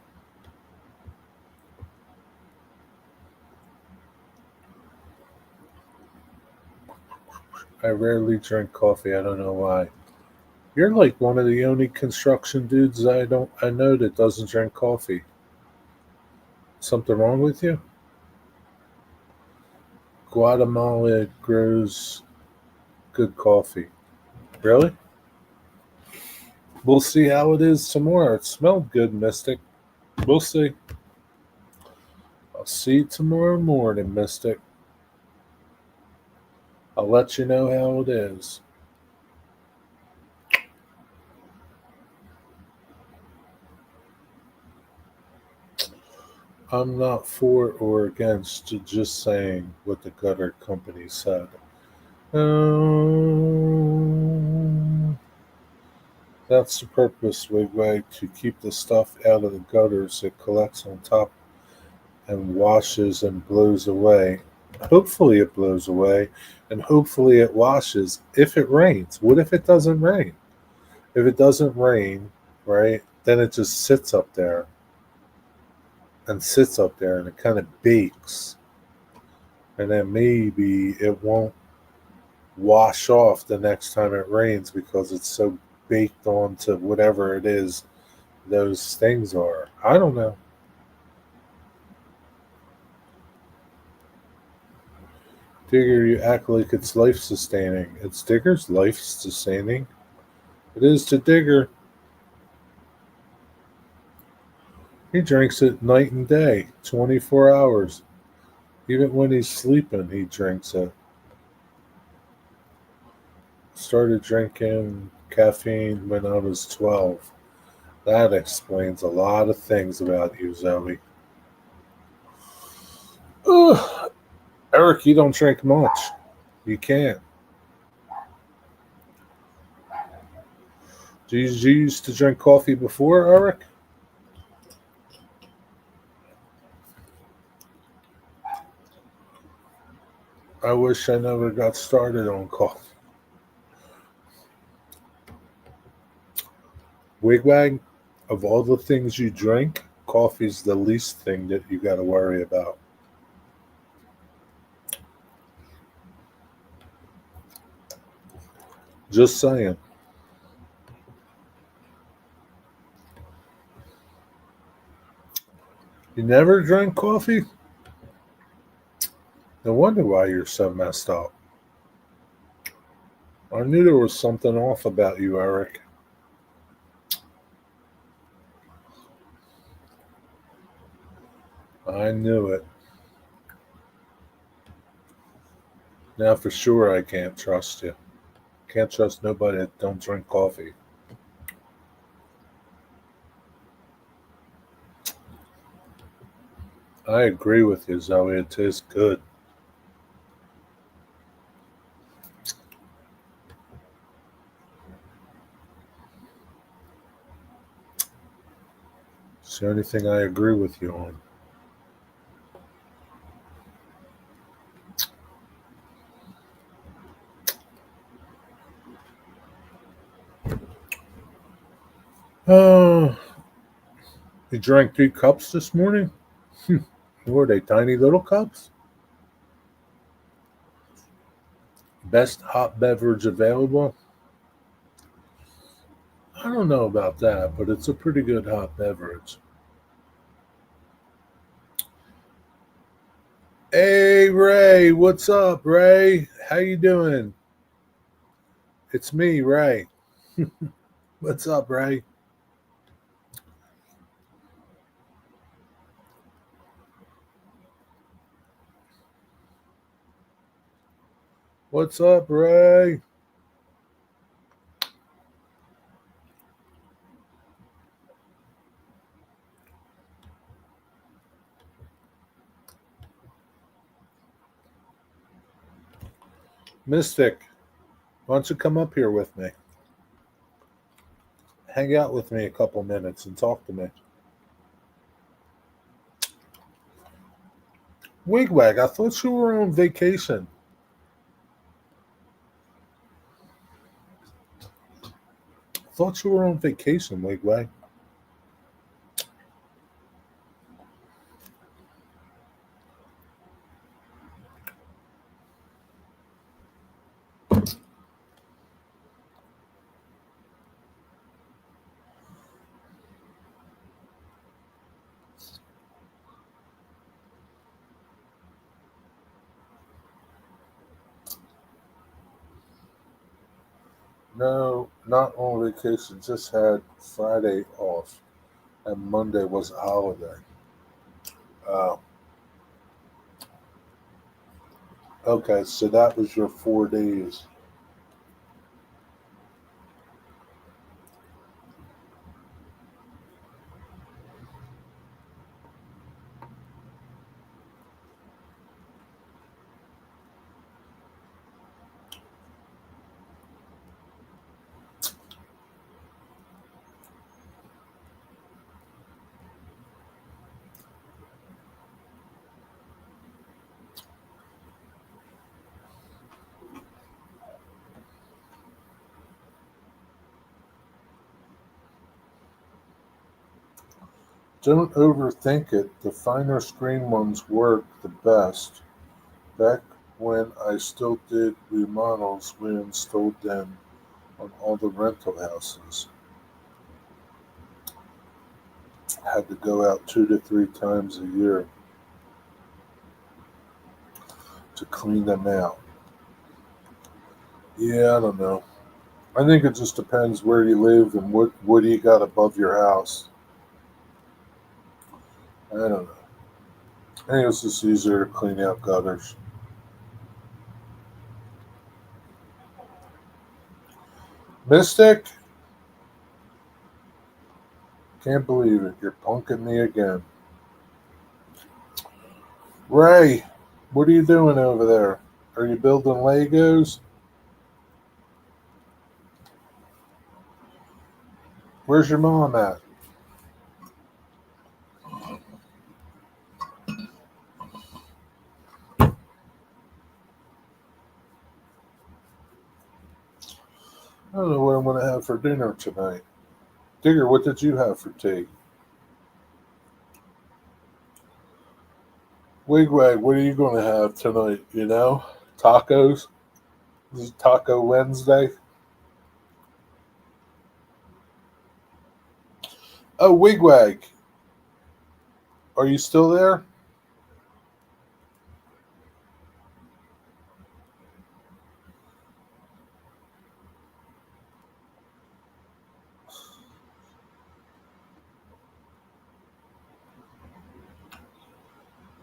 I rarely drink coffee. I don't know why. You're like one of the only construction dudes I know that doesn't drink coffee. Something wrong with you? Guatemala grows good coffee. Really? We'll see how it is tomorrow. It smelled good, Mystic. We'll see. I'll see you tomorrow morning, Mystic. I'll let you know how it is. I'm not for or against, just saying what the gutter company said. That's the purpose, Wigwag, to keep the stuff out of the gutters. It collects on top and washes and blows away. Hopefully it blows away, and hopefully it washes if it rains. What if it doesn't rain? If it doesn't rain, right, then it just sits up there and sits up there and it kind of bakes. And then maybe it won't wash off the next time it rains because it's so baked onto whatever it is those things are. I don't know. Digger, you act like it's life sustaining. It's Digger's life sustaining. It is to Digger. He drinks it night and day, 24 hours. Even when he's sleeping, he drinks it. Started drinking caffeine when I was 12. That explains a lot of things about you, Zoe. Ugh. Eric, you don't drink much. You can't. Did you used to drink coffee before, Eric? I wish I never got started on coffee. Wigwag, of all the things you drink, coffee's the least thing that you got to worry about. Just saying. You never drank coffee? No wonder why you're so messed up. I knew there was something off about you, Eric. I knew it. Now for sure I can't trust you. Can't trust nobody that don't drink coffee. I agree with you, Zoe. It tastes good. It's the only thing I agree with you on. Oh, you drank 3 cups this morning? Were they tiny little cups? Best hot beverage available? I don't know about that, but it's a pretty good hot beverage. Hey Ray, what's up, Ray? How you doing? It's me, Ray. What's up, Ray? What's up, Ray? Mystic, why don't you come up here with me? Hang out with me a couple minutes and talk to me. Wigwag, I thought you were on vacation. I thought you were on vacation, Wigwag. No, not on vacation. Just had Friday off, and Monday was a holiday. Uh, okay, so that was your 4 days. Don't overthink it. The finer screen ones work the best. Back when I still did remodels, we installed them on all the rental houses. Had to go out 2 to 3 times a year to clean them out. Yeah, I don't know. I think it just depends where you live and what you got above your house. I don't know. I think it's just easier to clean out gutters. Mystic, can't believe it. You're punking me again. Ray, what are you doing over there? Are you building Legos? Where's your mom at? I don't know what I'm going to have for dinner tonight. Digger, what did you have for tea? Wigwag, what are you going to have tonight? You know? Tacos? This is Taco Wednesday. Oh, Wigwag, are you still there?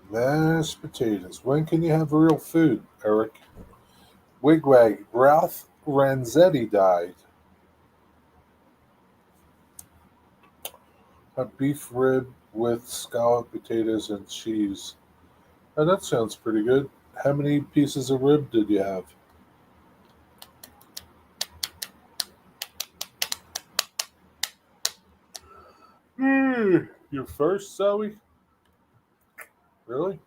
Mashed potatoes. When can you have real food, Eric? Wigwag, Ralph Ranzetti died. A beef rib with scalloped potatoes and cheese. Oh, that sounds pretty good. How many pieces of rib did you have? Your first, Zoe? Really?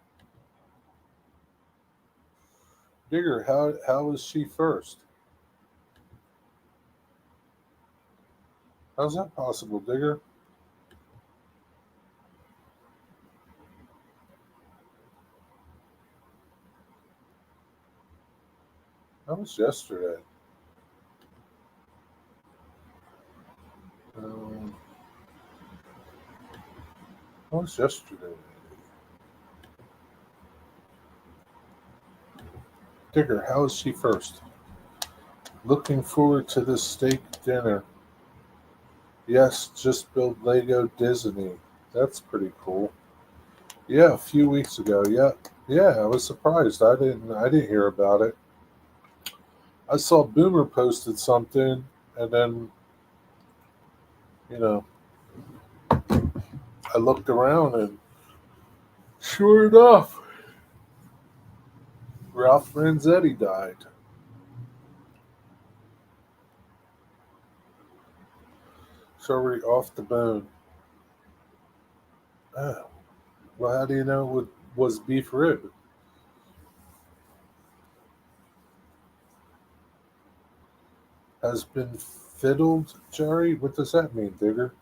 Digger, how was she first? How's that possible, Digger? That was yesterday. Um, that was yesterday. Digger, how was she first? Looking forward to this steak dinner. Yes, just built Lego Disney. That's pretty cool. Yeah, a few weeks ago. Yeah, yeah. I was surprised. I didn't hear about it. I saw Boomer posted something, and then you know I looked around, and sure enough, Ralph Ranzetti died. So we're off the bone. Oh, well, how do you know it was beef rib? Has been fiddled, Jerry? What does that mean, Digger?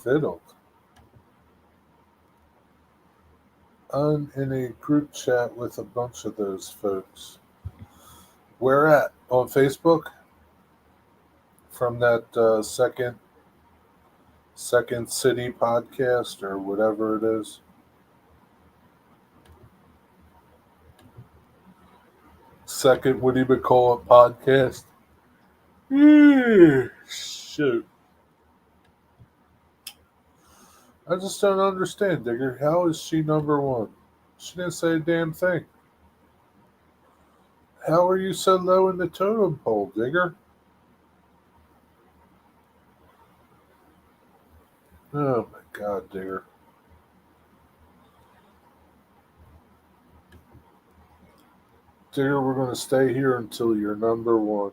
Fiddled. I'm in a group chat with a bunch of those folks. Where at? On Facebook? From that second city podcast or whatever it is. Second, what do you call it, podcast? Shoot. I just don't understand, Digger. How is she number one? She didn't say a damn thing. How are you so low in the totem pole, Digger? Oh my god, Digger. Digger, we're going to stay here until you're number one.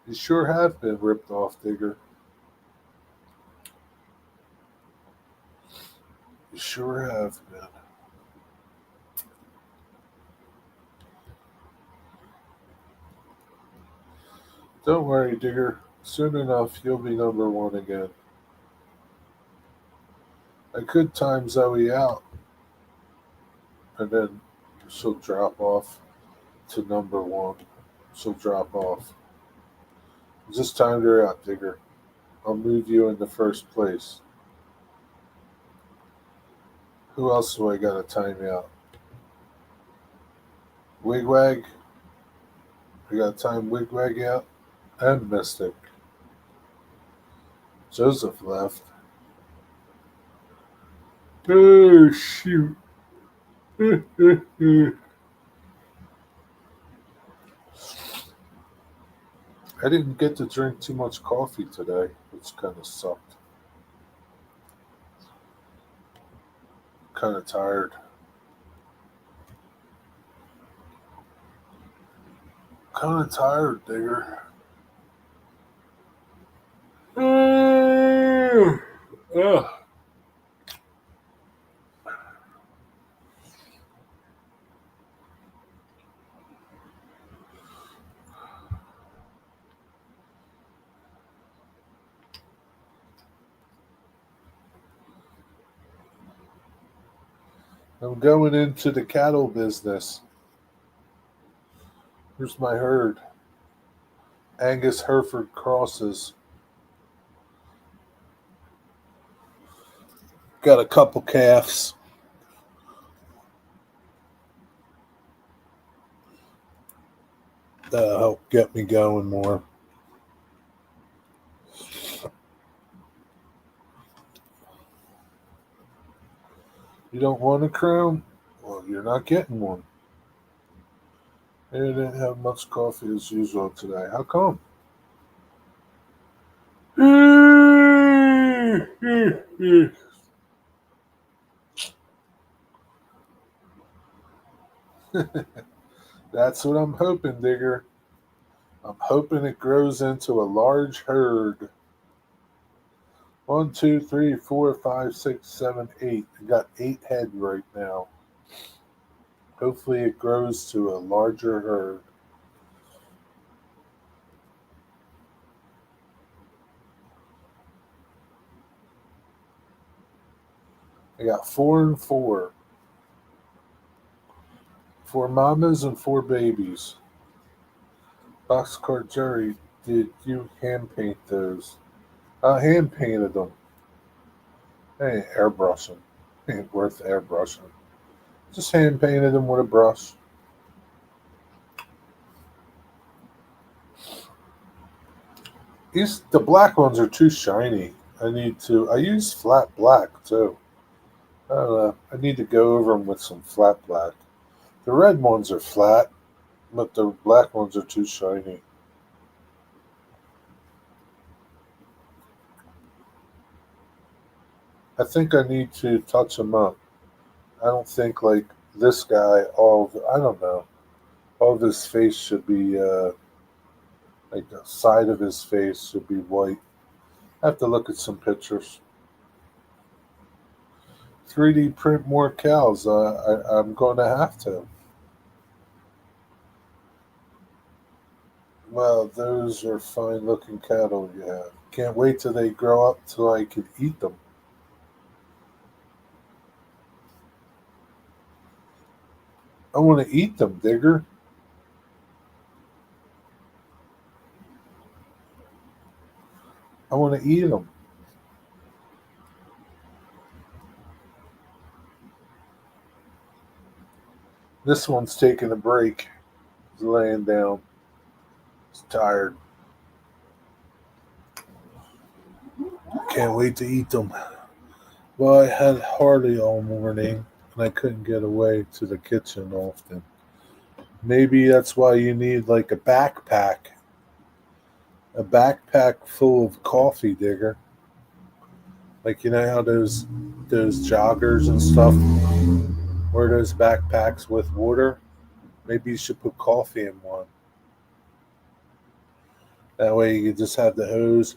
You sure have been ripped off, Digger. You sure have been. Don't worry, Digger. Soon enough, you'll be number one again. I could time Zoe out, and then she'll drop off to number one. She'll drop off. Just timed her out, Digger. I'll move you in the first place. Who else do I got to time out? Wigwag? I got to time Wigwag out? And Mystic. Joseph left. Oh, shoot. I didn't get to drink too much coffee today, which kind of sucked. Kind of tired. Kind of tired, Digger. Ugh. I'm going into the cattle business. Here's my herd. Angus Hereford crosses. Got a couple calves. That'll help get me going more. You don't want a crown? Well, you're not getting one. I didn't have much coffee as usual today. How come? That's what I'm hoping, Digger. I'm hoping it grows into a large herd. 1, 2, 3, 4, 5, 6, 7, 8. I got 8 head right now. Hopefully it grows to a larger herd. I got 4 and 4. 4 mamas and 4 babies. Boxcar Jerry, did you hand paint those? I hand painted them. They ain't airbrushing. Ain't worth airbrushing. Just hand painted them with a brush. The black ones are too shiny. I use flat black too. I don't know. I need to go over them with some flat black. The red ones are flat, but the black ones are too shiny. I think I need to touch them up. I don't think like this guy. I don't know. All of his face should be like the side of his face should be white. I have to look at some pictures. 3D print more cows. I'm going to have to. Well, those are fine looking cattle you have. Can't wait till they grow up till I can eat them. I want to eat them, Digger. I want to eat them. This one's taking a break. He's laying down. He's tired. Can't wait to eat them. Well, I had Harley all morning and I couldn't get away to the kitchen often. Maybe that's why you need like a backpack full of coffee, Digger. Like you know how those joggers and stuff wear those backpacks with water. Maybe you should put coffee in one. That way you just have the hose,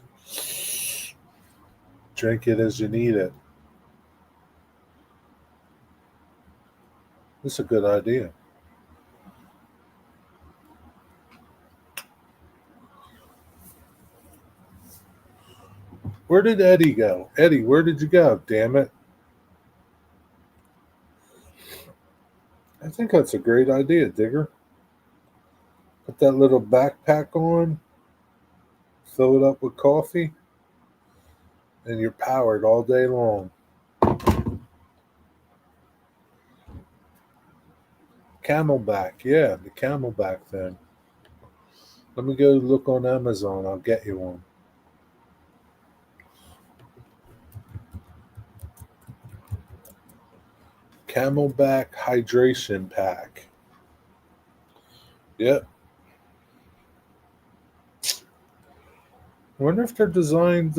drink it as you need it. That's a good idea. Where did Eddie go? Eddie, where did you go? Damn it. I think that's a great idea, Digger. Put that little backpack on, fill it up with coffee, and you're powered all day long. Camelback, yeah, the camelback thing. Let me go look on Amazon. I'll get you one. Camelback hydration pack. Yep. I wonder if they're designed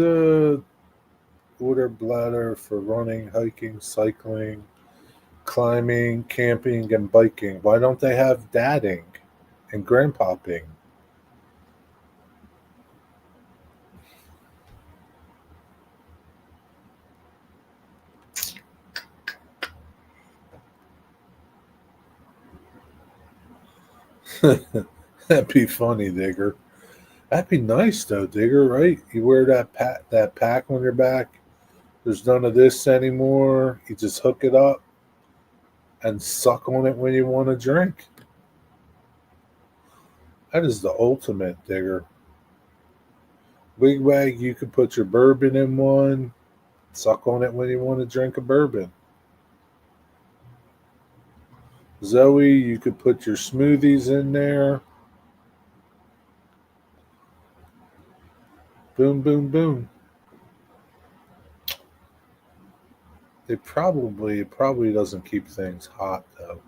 water bladder for running, hiking, cycling, climbing, camping, and biking. Why don't they have dadding and grandpopping? That'd be funny, Digger. That'd be nice though, Digger. Right? You wear that pack on your back. There's none of this anymore. You just hook it up and suck on it when you want to drink. That is the ultimate, Digger. Wigwag, you could put your bourbon in one, suck on it when you want to drink a bourbon. Zoe, you could put your smoothies in there. Boom, boom, boom. It probably doesn't keep things hot though.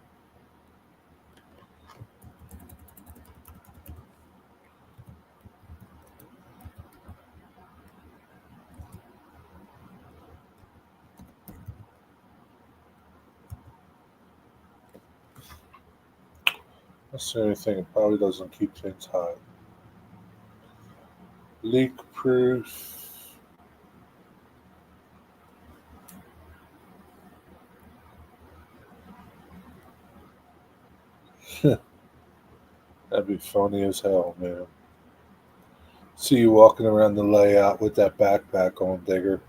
That's the only thing. It probably doesn't keep things hot. Leak proof. That'd be funny as hell, man. See you walking around the layout with that backpack on, Digger.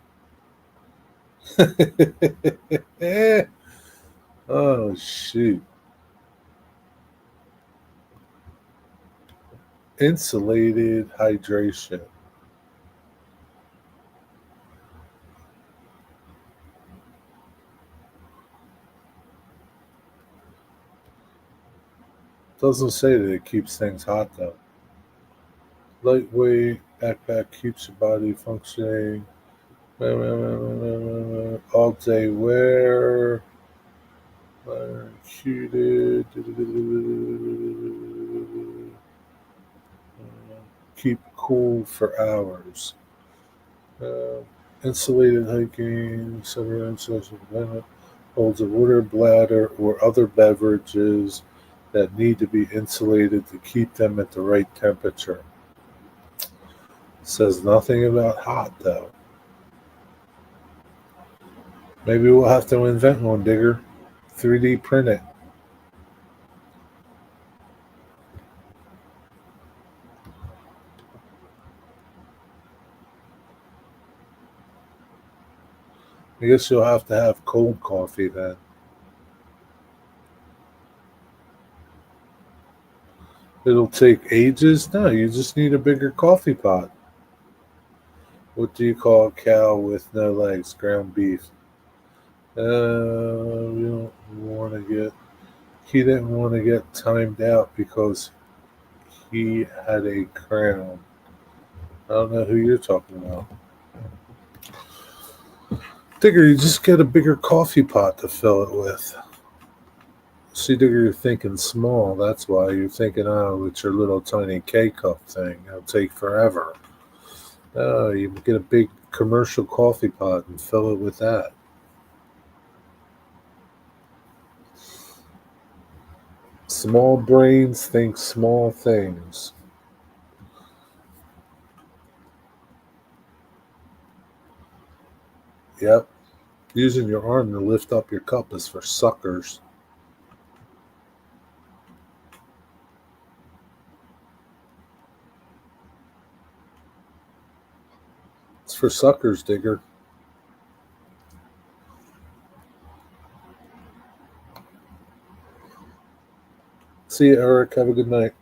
Oh shoot! Insulated hydration. Doesn't say that it keeps things hot though. Lightweight backpack keeps your body functioning. All day wear. Cuted. Keep cool for hours. Uh, Insulated hiking. Summer insulation limit holds a water bladder or other beverages that need to be insulated to keep them at the right temperature. Says nothing about hot though. Maybe we'll have to invent one, Digger. 3D print it. I guess you'll have to have cold coffee then. It'll take ages? No, you just need a bigger coffee pot. What do you call a cow with no legs? Ground beef. We don't want to get. He didn't want to get timed out because he had a crown. I don't know who you're talking about. Digger, you just get a bigger coffee pot to fill it with. See, Digger, you're thinking small. That's why you're thinking, oh, it's your little tiny K cup thing. It'll take forever. Oh, you get a big commercial coffee pot and fill it with that. Small brains think small things. Yep. Using your arm to lift up your cup is for suckers. It's for suckers, Digger. See you, Eric. Have a good night.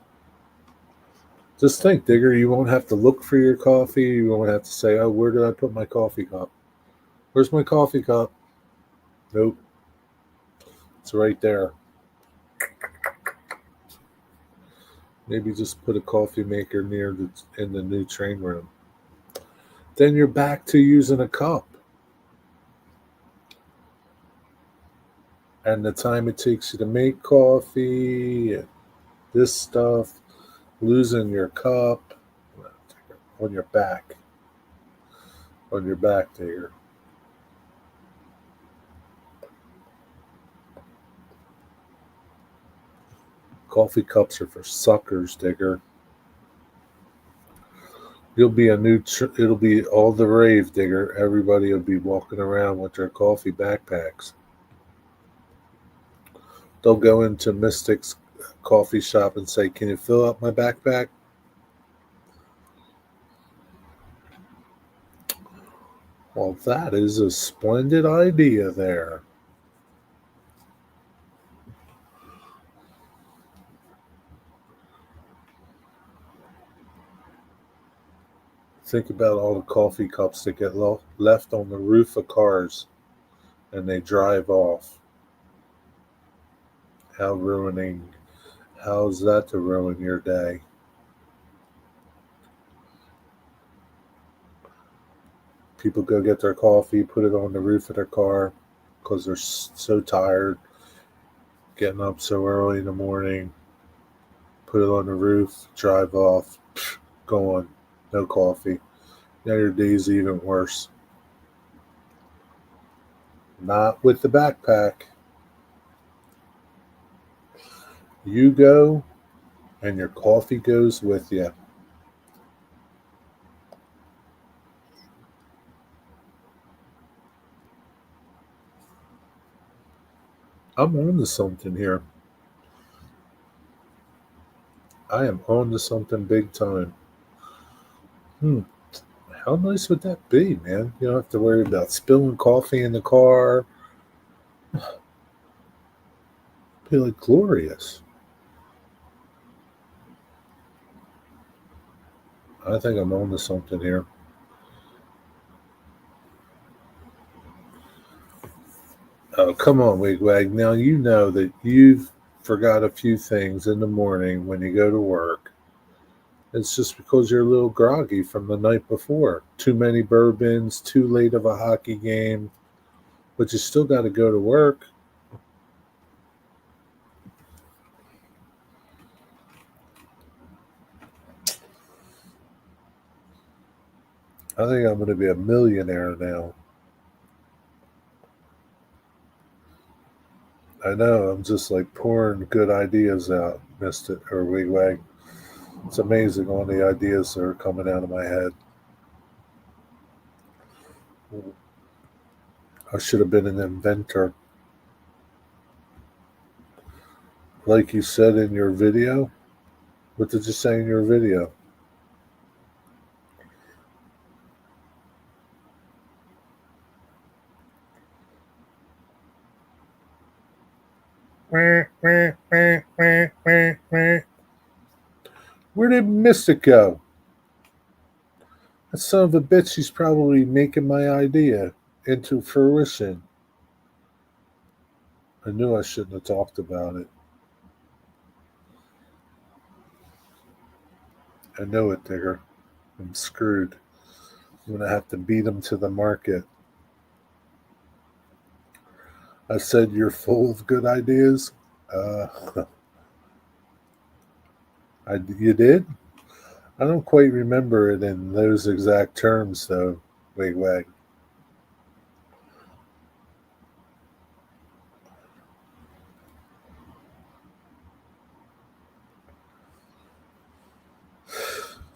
Just think, Digger, you won't have to look for your coffee. You won't have to say, oh, where did I put my coffee cup? Where's my coffee cup? Nope. It's right there. Maybe just put a coffee maker near in the new train room. Then you're back to using a cup. And the time it takes you to make coffee, and this stuff, losing your cup on your back. On your back, Digger. Coffee cups are for suckers, Digger. You'll be it'll be all the rave, Digger. Everybody will be walking around with their coffee backpacks. They'll go into Mystic's coffee shop and say, can you fill up my backpack? Well, that is a splendid idea there. Think about all the coffee cups that get left on the roof of cars and they drive off. How ruining. How's that to ruin your day? People go get their coffee, put it on the roof of their car because they're so tired getting up so early in the morning. Put it on the roof, drive off, gone. No coffee. Now your day's even worse. Not with the backpack. You go, and your coffee goes with you. I'm on to something here. I am on to something big time. Hmm. How nice would that be, man? You don't have to worry about spilling coffee in the car. It'd be like glorious. I think I'm on to something here. Oh, come on, Wigwag. Now you know that you've forgot a few things in the morning when you go to work. It's just because you're a little groggy from the night before. Too many bourbons, too late of a hockey game, but you still got to go to work. I think I'm going to be a millionaire now. I know, I'm just like pouring good ideas out, Mr. or Wigwag. It's amazing all the ideas that are coming out of my head. I should have been an inventor. Like you said in your video. What did you say in your video? Where did Mystic go? That son of a bitch, he's probably making my idea into fruition. I knew I shouldn't have talked about it. I know it, Digger. I'm screwed. I'm going to have to beat him to the market. I said you're full of good ideas. Uh, you did? I don't quite remember it in those exact terms, though, Wigwag.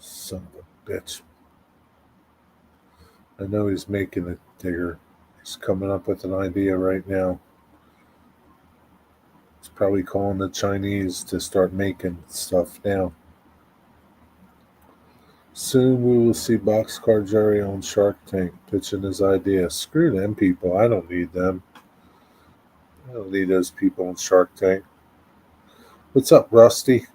Son of a bitch. I know he's making it, Digger. He's coming up with an idea right now. He's probably calling the Chinese to start making stuff now. Soon we will see Boxcar Jerry on Shark Tank pitching his idea. Screw them people. I don't need them. I don't need those people on Shark Tank. What's up, Rusty?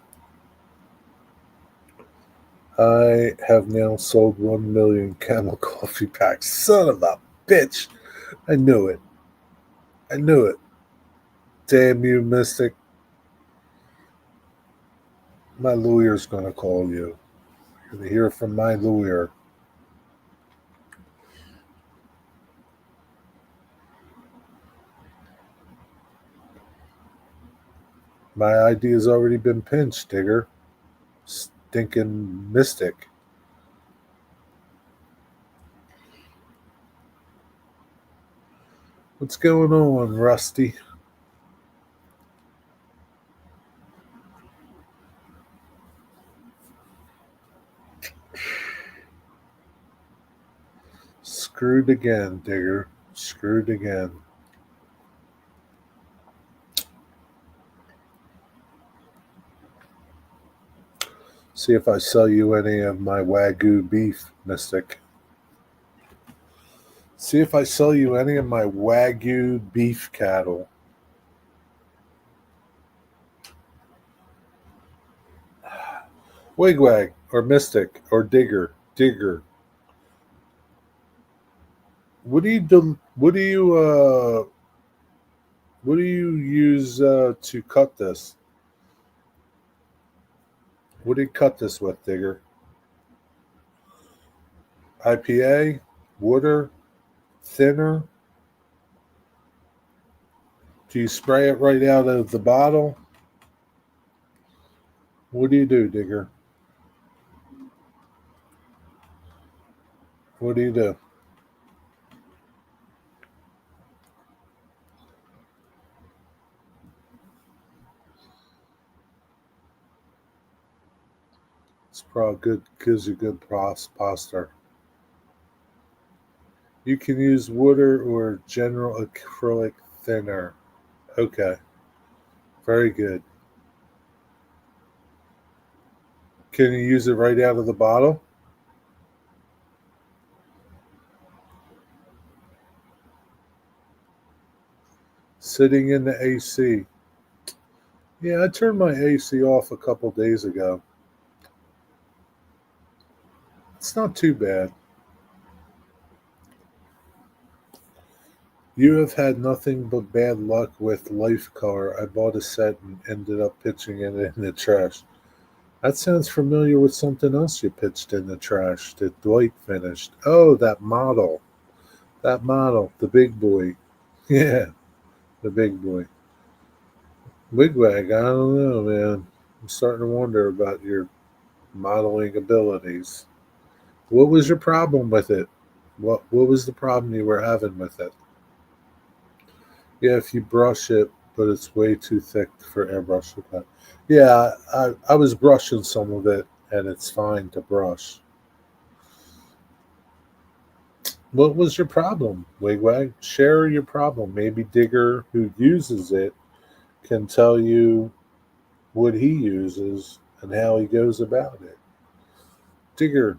I have now sold 1 million Camel coffee packs. Son of a bitch. I knew it. I knew it. Damn you, Mystic. My lawyer's going to call you. You're going to hear from my lawyer. My idea's already been pinched, Digger. Stinking Mystic. What's going on, Rusty? Screwed again, Digger. Screwed again. See if I sell you any of my Wagyu beef, Mystic. See if I sell you any of my Wagyu beef cattle. Wigwag or Mystic or Digger. Digger. What do you do? What do you use to cut this? What do you cut this with, Digger? IPA, water, thinner. Do you spray it right out of the bottle? What do, Digger? What do you do? It's probably good. Gives you good posture. You can use water or general acrylic thinner. Okay, very good. Can you use it right out of the bottle? Sitting in the AC. Yeah, I turned my AC off a couple days ago. It's not too bad. You have had nothing but bad luck with Life Car. I bought a set and ended up pitching it in the trash. That sounds familiar with something else you pitched in the trash that Dwight finished. Oh, that model. That model. The big boy. Yeah, the big boy. Wigwag, I don't know, man. I'm starting to wonder about your modeling abilities. What was your problem with it? What was the problem you were having with it? Yeah, if you brush it, but it's way too thick for airbrush to cut. Yeah, I was brushing some of it, and it's fine to brush. What was your problem, Wigwag? Share your problem. Maybe Digger, who uses it, can tell you what he uses and how he goes about it. Digger,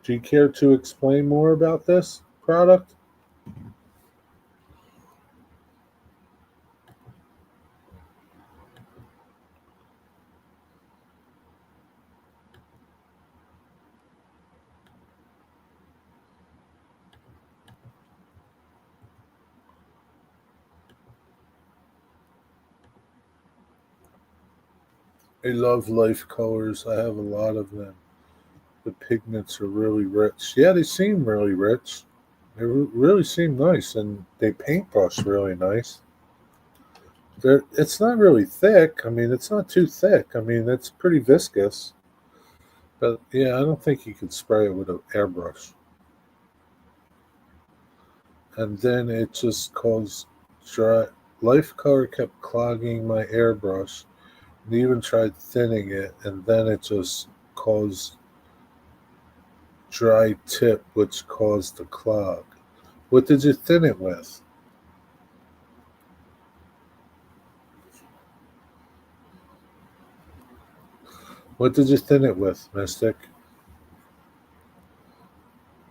do you care to explain more about this product? I love life colors. I have a lot of them. The pigments are really rich. Yeah, they seem really rich. They really seem nice, and they paintbrush really nice. It's not really thick. I mean, it's not too thick. I mean, it's pretty viscous. But yeah, I don't think you could spray it with an airbrush. And then it just caused dry. Life color kept clogging my airbrush. And even tried thinning it, and then it just caused dry tip, which caused the clog. What did you thin it with? What did you thin it with, Mystic?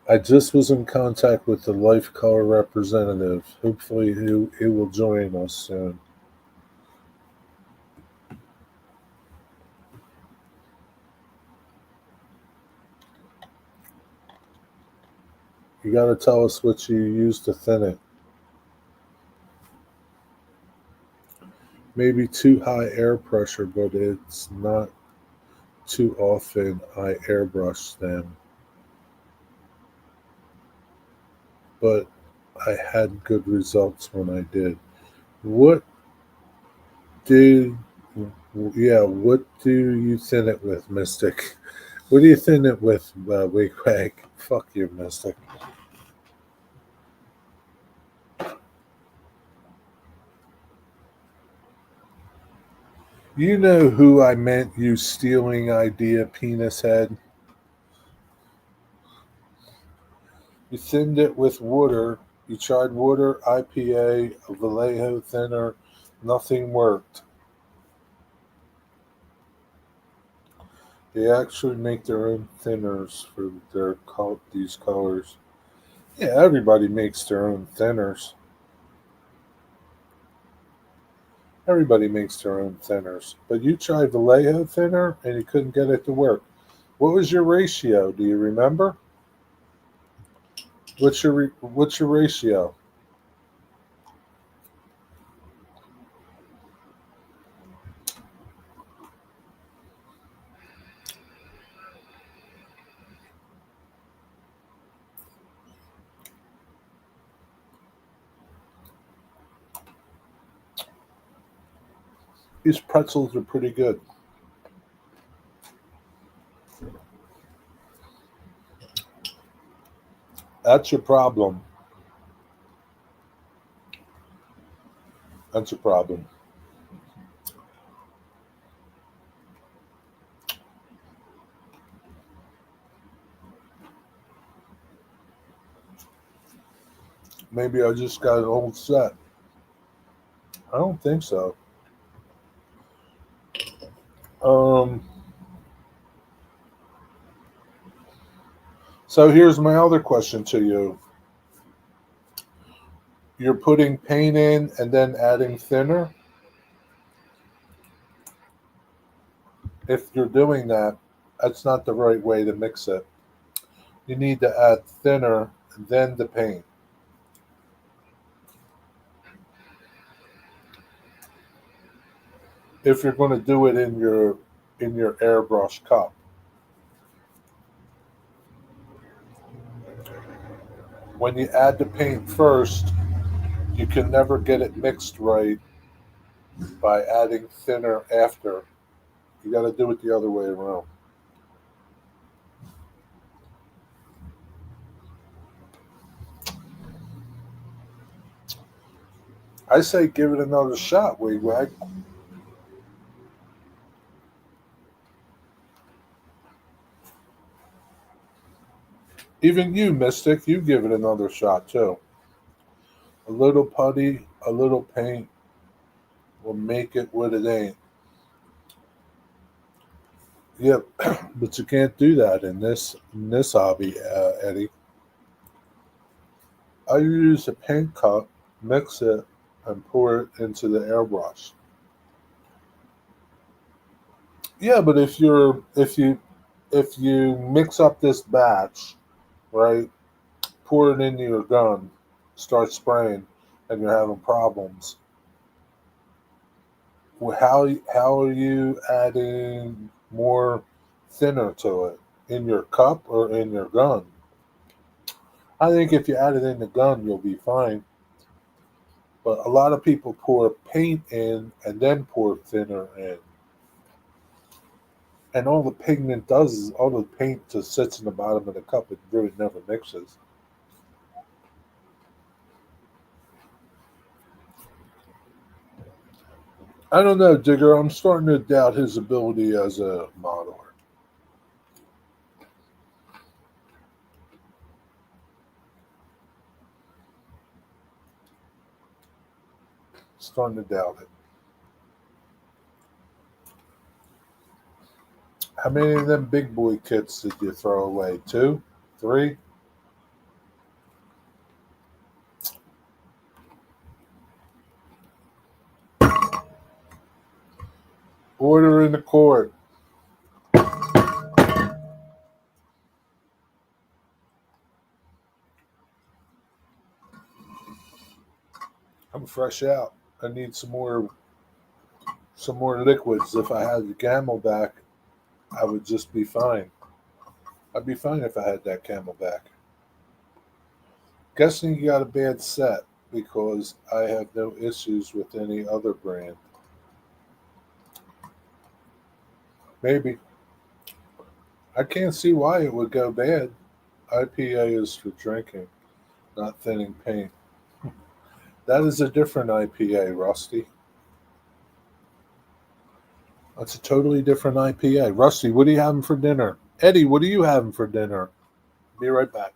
I just was in contact with the Life Color representative. Hopefully, he will join us soon. You got to tell us what you used to thin it. Maybe too high air pressure, but it's not too often I airbrush them. But I had good results when I did. What did, yeah, what do you thin it with, Mystic? What do you thin it with, Wigwag? Fuck you, Mystic. You know who I meant, you stealing idea, penis head. You thinned it with water. You tried water, IPA, a Vallejo thinner. Nothing worked. They actually make their own thinners for these colors. Yeah, everybody makes their own thinners. Everybody makes their own thinners. But you tried Vallejo thinner and you couldn't get it to work. What was your ratio? Do you remember? What's your ratio? These pretzels are pretty good. That's your problem. That's your problem. Maybe I just got an old set. I don't think so. Um, so here's my other question to you. You're putting paint in and then adding thinner. If you're doing that, that's not the right way to mix it. You need to add thinner, then the paint. If you're going to do it in your airbrush cup. When you add the paint first, you can never get it mixed right by adding thinner after. You got to do it the other way around. I say give it another shot, Wigwag. Even you, Mystic, you give it another shot too. A little putty, a little paint will make it what it ain't. Yep, but you can't do that in this hobby, Eddie. I use a paint cup, mix it, and pour it into the airbrush. Yeah, but if you mix up this batch, right, pour it into your gun, start spraying, and you're having problems. How are you adding more thinner to it in your cup or in your gun? I think if you add it in the gun, you'll be fine. But a lot of people pour paint in and then pour thinner in. And all the pigment does is all the paint just sits in the bottom of the cup. It really never mixes. I don't know, Digger. I'm starting to doubt his ability as a modeler. Starting to doubt it. How many of them big boy kits did you throw away? Two? Three? Order in the court. I'm fresh out. I need some more liquids. If I had the Camelback, I would just be fine. I'd be fine if I had that Camelback. Guessing you got a bad set because I have no issues with any other brand. Maybe. I can't see why it would go bad. IPA is for drinking, not thinning paint. That is a different IPA, Rusty. That's a totally different IPA. Rusty, what are you having for dinner? Eddie, what are you having for dinner? Be right back.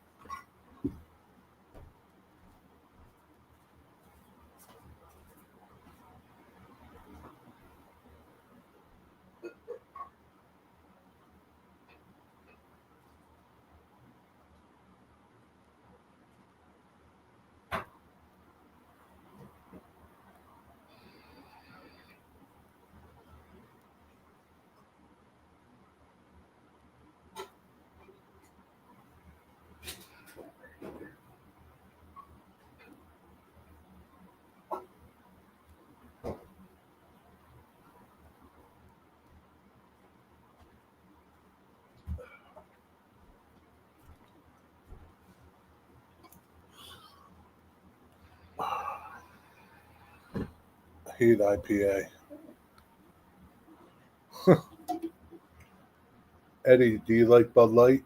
I hate IPA. Eddie, do you like Bud Light?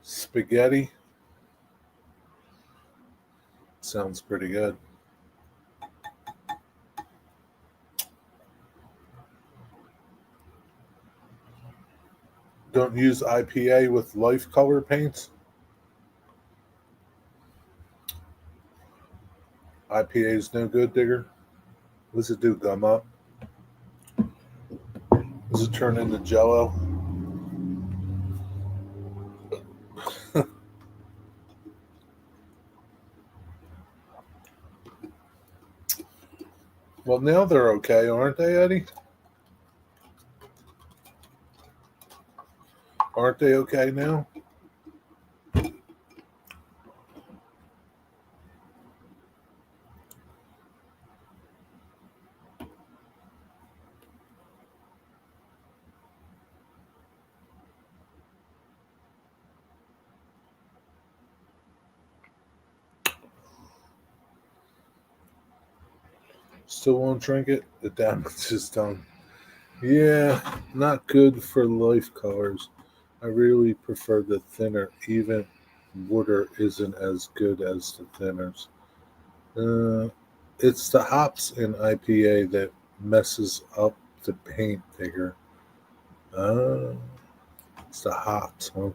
Spaghetti? Sounds pretty good. Don't use IPA with life color paints? IPA is no good, Digger? What does it do, gum up? Does it turn into jello? Well, now they're okay, aren't they, Eddie? Aren't they okay now? Still won't drink it? The damage is done. Yeah, not good for life colors. I really prefer the thinner. Even water isn't as good as the thinners. Uh, it's the hops in IPA that messes up the paint figure. Uh, it's the hops, huh?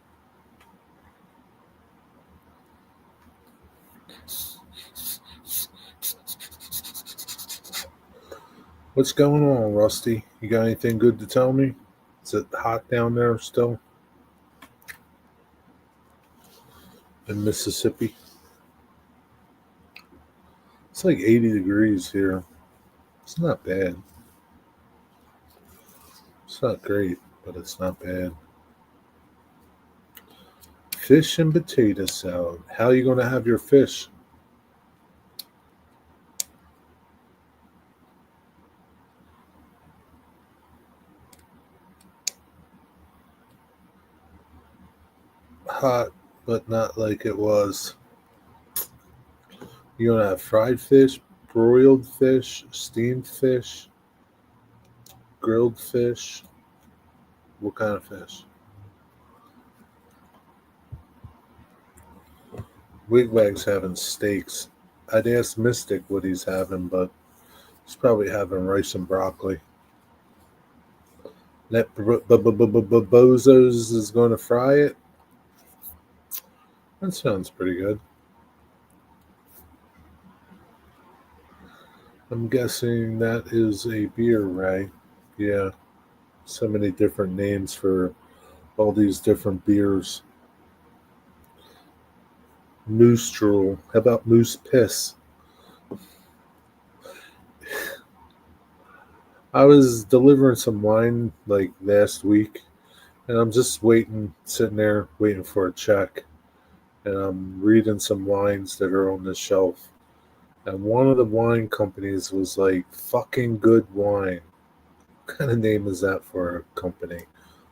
What's going on, Rusty? You got anything good to tell me? Is it hot down there still in Mississippi? It's like 80 degrees here. It's not bad. It's not great, but it's not bad. Fish and potato salad. How are you going to have your fish? Hot, but not like it was. You're going to have fried fish, broiled fish, steamed fish, grilled fish. What kind of fish? Wigwag's having steaks. I'd ask Mystic what he's having, but he's probably having rice and broccoli. That Bozos is going to fry it. That sounds pretty good. I'm guessing that is a beer, right? Yeah. So many different names for all these different beers. Moose drool. How about moose piss? I was delivering some wine like last week, and I'm just waiting, sitting there waiting for a check. And I'm reading some wines that are on the shelf. And one of the wine companies was like, fucking good wine. What kind of name is that for a company?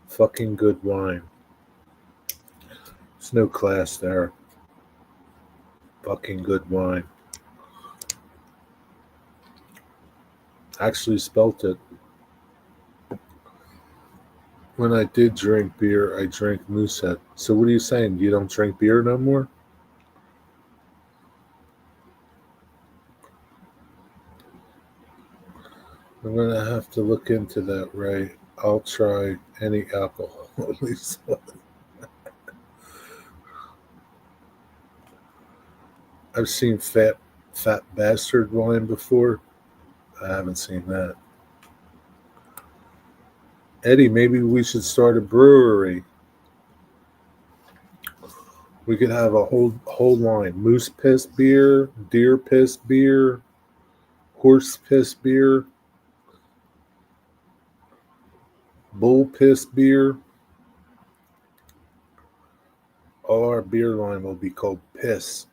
Fucking good wine. There's no class there. Fucking good wine. Actually spelt it. When I did drink beer, I drank Moosehead. So what are you saying? You don't drink beer no more? I'm gonna have to look into that, Ray. I'll try any alcohol at least one. I've seen fat bastard wine before. I haven't seen that. Eddie, maybe we should start a brewery. We could have a whole line: moose piss beer, deer piss beer, horse piss beer, bull piss beer. All our beer line will be called Piss.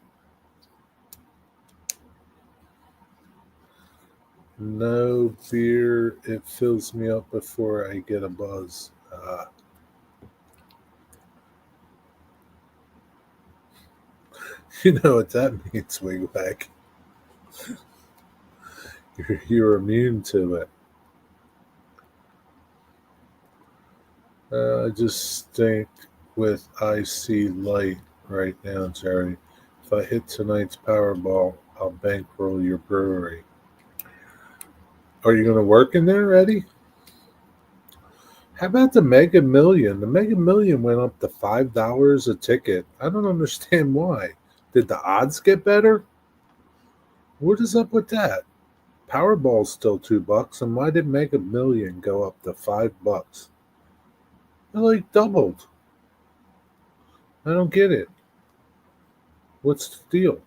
No beer, it fills me up before I get a buzz. You know what that means, Wigwag. You're immune to it. I just think with IC light right now, Jerry. If I hit tonight's Powerball, I'll bankroll your brewery. Are you going to work in there, Eddie? How about the Mega Million? The Mega Million went up to $5 a ticket. I don't understand why. Did the odds get better? What is up with that? Powerball's still $2, and why did Mega Million go up to $5? It like doubled. I don't get it. What's the deal?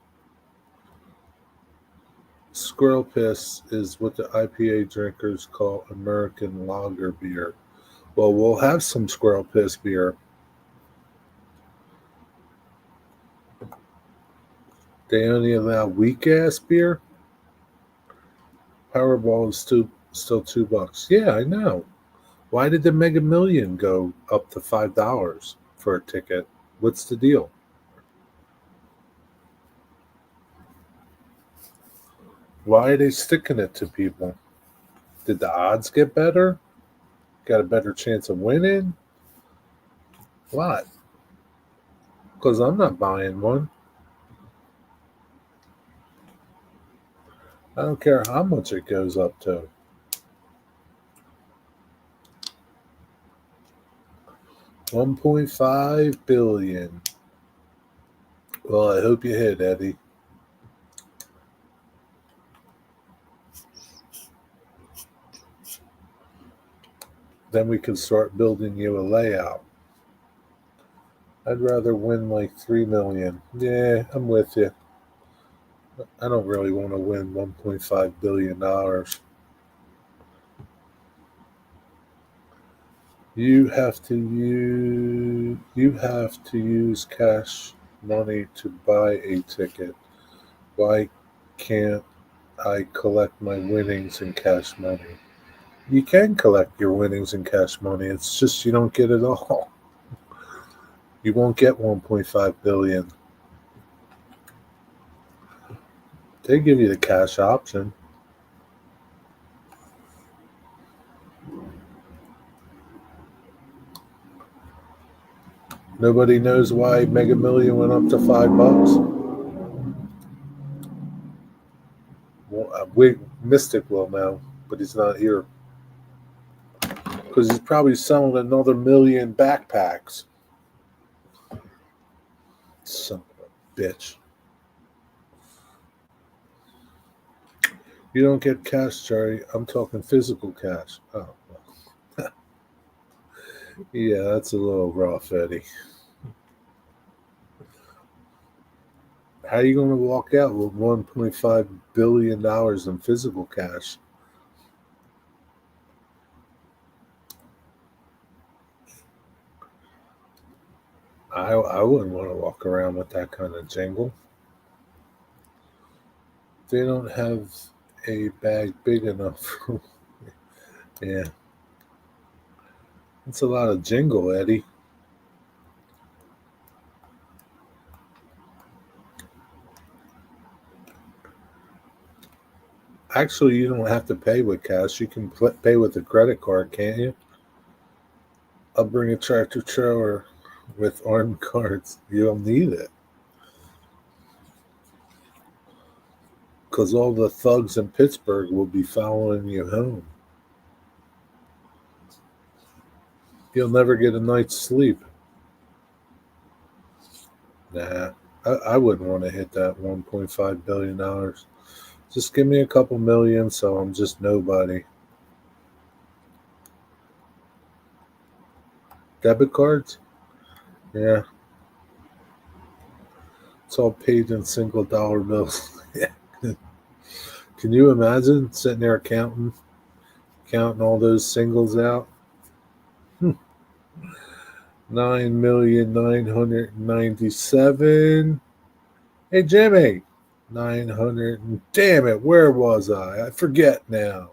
Squirrel piss is what the IPA drinkers call American lager beer. Well, we'll have some squirrel piss beer. They only allow weak ass beer. Powerball is still $2. Yeah, I know. Why did the Mega Million go up to $5 for a ticket? What's the deal? Why are they sticking it to people? Did the odds get better? Got a better chance of winning? What? Because I'm not buying one. I don't care how much it goes up to. 1.5 billion. Well, I hope you hit, Eddie. Then we can start building you a layout. I'd rather win like 3 million. Yeah, I'm with you. I don't really want to win $1.5 billion. You have to use cash money to buy a ticket. Why can't I collect my winnings in cash money? You can collect your winnings in cash money. It's just you don't get it all. You won't get 1.5 billion. They give you the cash option. Nobody knows why Mega Million went up to $5. Well, Mystic will now, but he's not here because he's probably selling another million backpacks. Son of a bitch. You don't get cash, Jerry. I'm talking physical cash. Oh, well. Yeah, that's a little rough, Eddie. How are you going to walk out with $1.5 billion in physical cash? I wouldn't want to walk around with that kind of jingle. They don't have a bag big enough. Yeah, it's a lot of jingle, Eddie. Actually, you don't have to pay with cash. You can pay with a credit card, can't you? I'll bring a tractor trailer with armed guards. You don't need it because all the thugs in Pittsburgh will be following you home. You'll never get a night's sleep. Nah, I wouldn't want to hit that $1.5 billion. Just give me a couple million so I'm just nobody. Debit cards? Yeah, it's all paid in single dollar bills. Yeah. Can you imagine sitting there counting all those singles out? 9,997. Hey Jimmy, 900. Damn it, where was I? I forget now.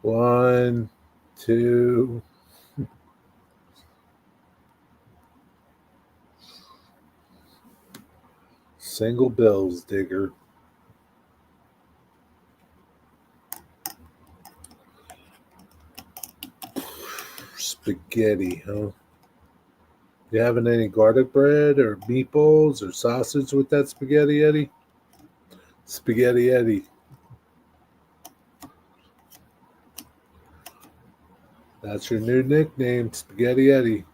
One, two. Single bills, digger. Spaghetti, huh? You having any garlic bread or meatballs or sausage with that spaghetti, Eddie? Spaghetti Eddie. That's your new nickname, Spaghetti Eddie.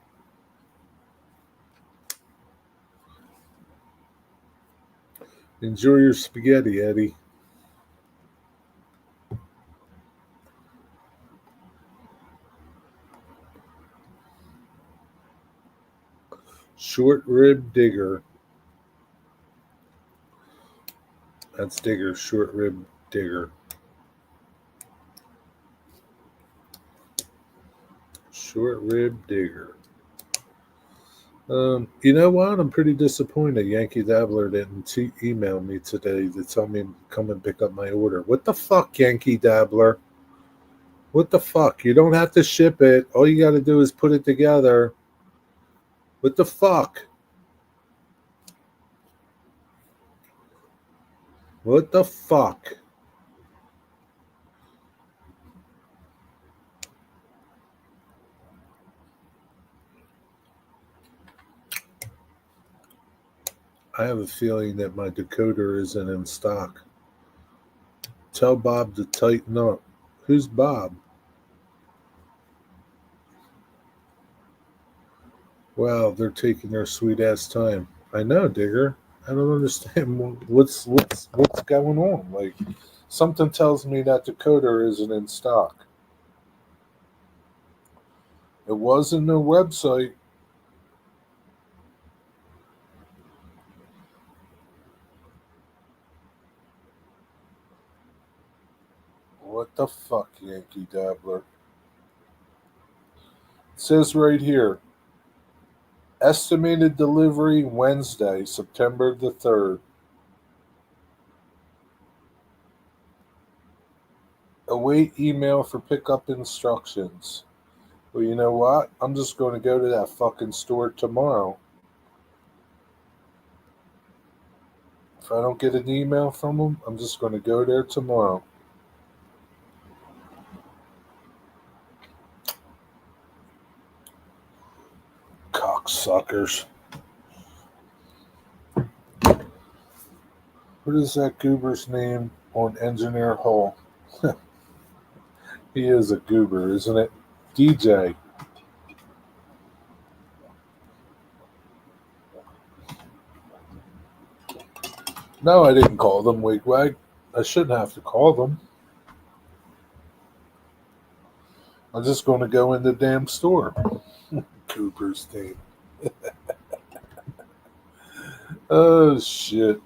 Enjoy your spaghetti, Eddie. Short rib digger. That's digger, short rib digger. Short rib digger. You know what? I'm pretty disappointed. Yankee Dabbler didn't email me today to tell me to come and pick up my order. What the fuck, Yankee Dabbler? What the fuck? You don't have to ship it. All you got to do is put it together. What the fuck? What the fuck? I have a feeling that my decoder isn't in stock. Tell Bob to tighten up. Who's Bob? Wow, they're taking their sweet ass time. I know, Digger. I don't understand what's going on. Like something tells me that decoder isn't in stock. It was in their website. What the fuck, Yankee Dabbler? It says right here, estimated delivery Wednesday, September the 3rd. Await email for pickup instructions. Well, you know what? I'm just going to go to that fucking store tomorrow. If I don't get an email from them, I'm just going to go there tomorrow. Cocksuckers. What is that goober's name on Engineer Hall? He is a goober, isn't it? DJ. No, I didn't call them Wigwag. I shouldn't have to call them. I'm just going to go in the damn store. Cooper's team. Oh, shit.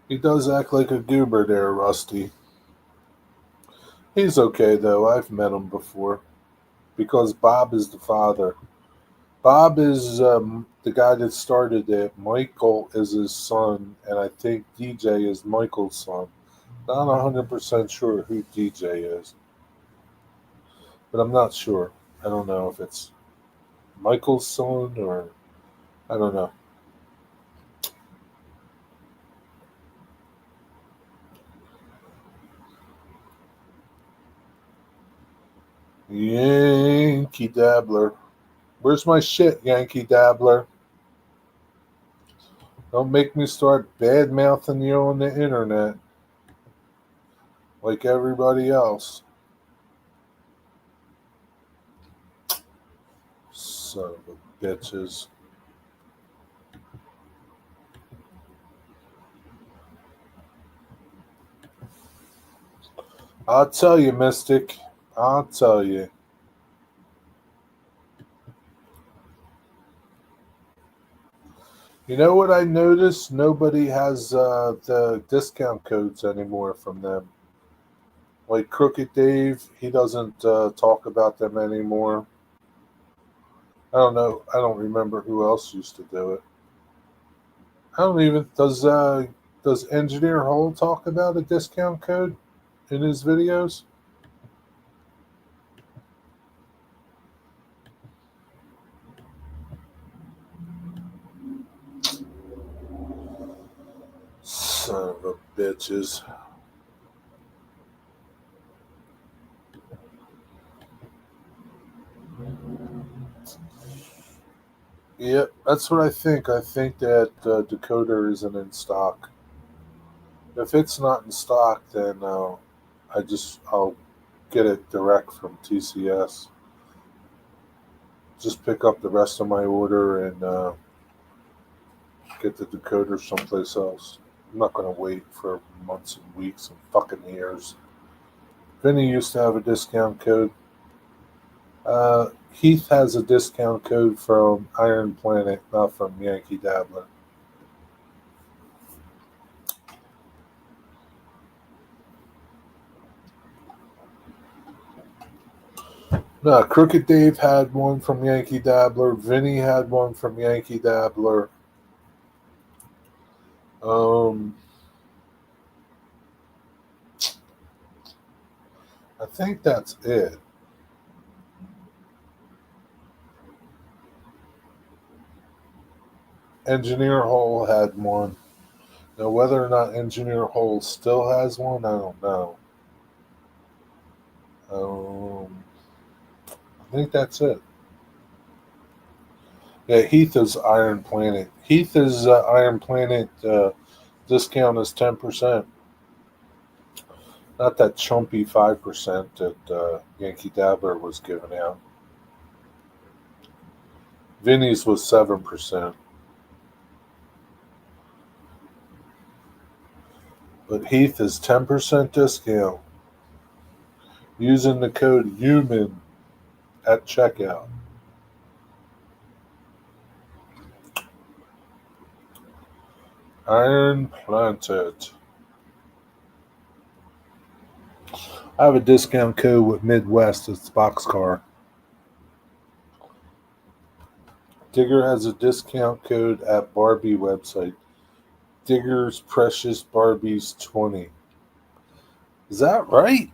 He does act like a goober there, Rusty. He's okay, though. I've met him before. Because Bob is the father. Bob is the guy that started it. Michael is his son. And I think DJ is Michael's son. Not 100% sure who DJ is. But I'm not sure. I don't know if it's Michael's son or I don't know. Yankee Dabbler. Where's my shit, Yankee Dabbler? Don't make me start bad mouthing you on the internet like everybody else. Son of a bitches. I'll tell you, Mystic. I'll tell you. You know what I noticed? Nobody has the discount codes anymore from them. Like Crooked Dave, he doesn't talk about them anymore. I don't know. I don't remember who else used to do it. I don't even does Engineer Hole talk about a discount code in his videos? Son of a bitches. Yep, that's what I think. I think that decoder isn't in stock. If it's not in stock, then I'll get it direct from TCS. Just pick up the rest of my order and get the decoder someplace else. I'm not going to wait for months and weeks and fucking years. Vinny used to have a discount code. Heath has a discount code from Iron Planet, not from Yankee Dabbler. No, Crooked Dave had one from Yankee Dabbler. Vinny had one from Yankee Dabbler. Um, I think that's it. Engineer Hole had one. Now, whether or not Engineer Hole still has one, I don't know. I think that's it. Yeah, Heath is Iron Planet. Heath is Iron Planet. Discount is 10%. Not that chumpy 5% that Yankee Dabbler was giving out. Vinny's was 7%. But Heath is 10% discount using the code HUMAN at checkout. Iron Planet. I have a discount code with Midwest. It's Boxcar. Digger has a discount code at Barbie website. Digger's Precious Barbies 20. Is that right?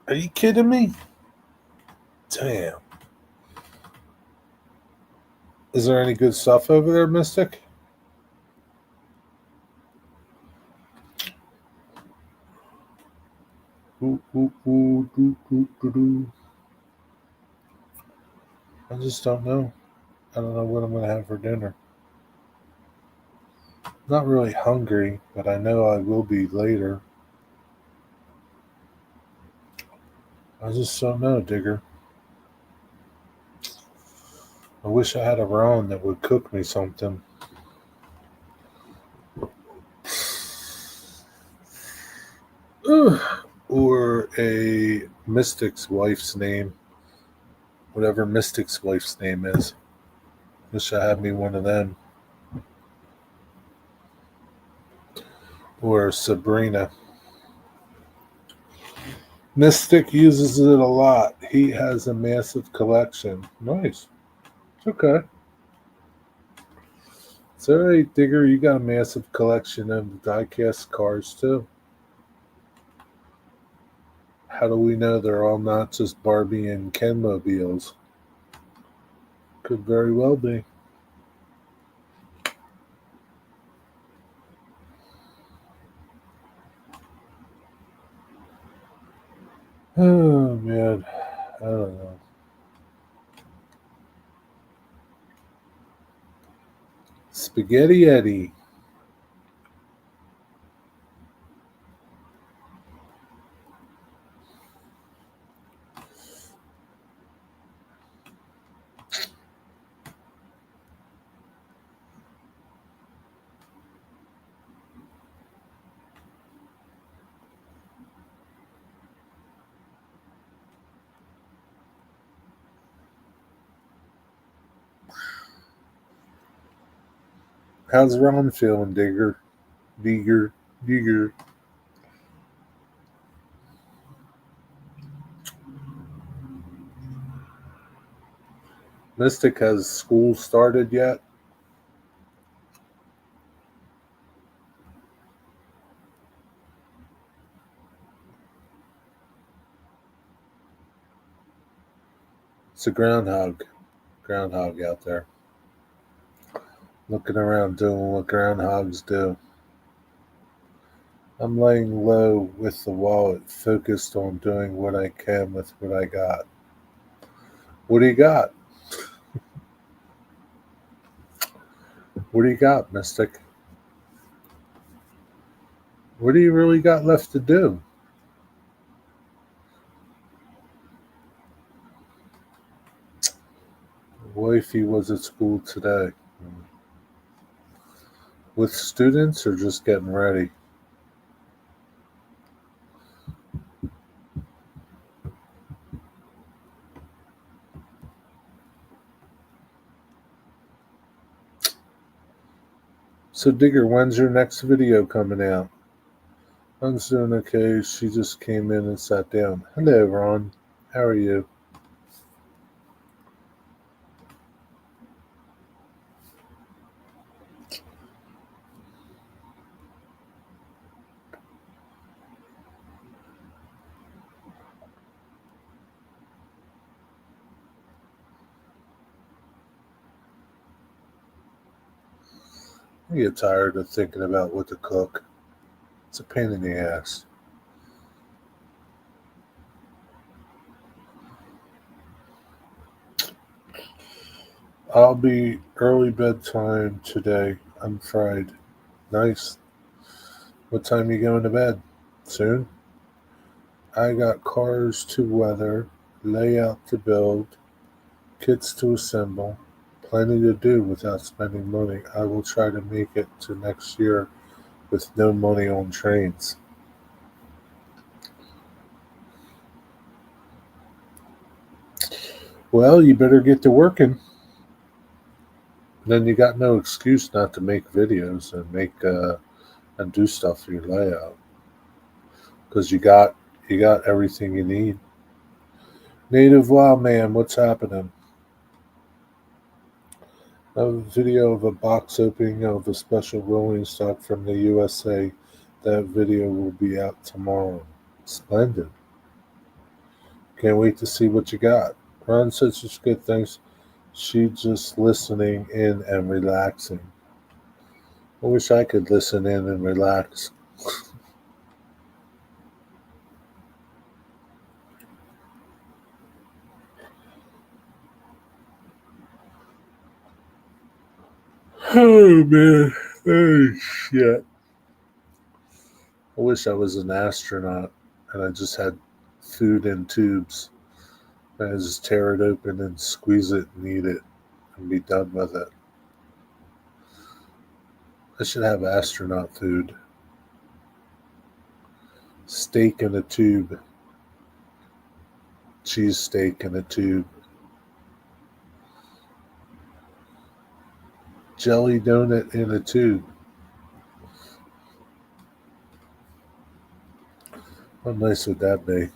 Are you kidding me? Damn. Is there any good stuff over there, Mystic? Ooh, ooh, ooh, doo, doo, doo, doo. I just don't know. I don't know what I'm going to have for dinner. Not really hungry, but I know I will be later. I just don't know, Digger. I wish I had a Ron that would cook me something. Or a Mystic's wife's name. Whatever Mystic's wife's name is. Wish I had me one of them. Or Sabrina. Mystic uses it a lot. He has a massive collection. Nice. It's okay. It's alright, Digger. You got a massive collection of diecast cars, too. How do we know they're all not just Barbie and Ken mobiles? Could very well be. Oh, man. I don't know. Spaghetti Eddie. How's Ron feeling, Digger? Digger. Digger. Mystic, has school started yet? It's a groundhog out there. Looking around doing what groundhogs do. I'm laying low with the wallet, focused on doing what I can with what I got. What do you got? What do you got, Mystic? What do you really got left to do? Wifey was at school today. With students or just getting ready? So, Digger, when's your next video coming out? Ron's doing okay. She just came in and sat down. Hello, Ron. How are you? I get tired of thinking about what to cook. It's a pain in the ass. I'll be early bedtime today. I'm fried. Nice. What time you going to bed? Soon? I got cars to weather, layout to build, kits to assemble. Plenty to do without spending money. I will try to make it to next year with no money on trains. Well, you better get to working. Then you got no excuse not to make videos and make and do stuff for your layout because you got everything you need. Native Wild Man, what's happening? A video of a box opening of a special rolling stock from the USA. That video will be out tomorrow. Splendid. Can't wait to see what you got. Ron said such good things. She just listening in and relaxing. I wish I could listen in and relax. Oh man. Oh shit. I wish I was an astronaut and I just had food in tubes. And I just tear it open and squeeze it and eat it and be done with it. I should have astronaut food. Steak in a tube. Cheese steak in a tube. Jelly donut in a tube. How nice would that be?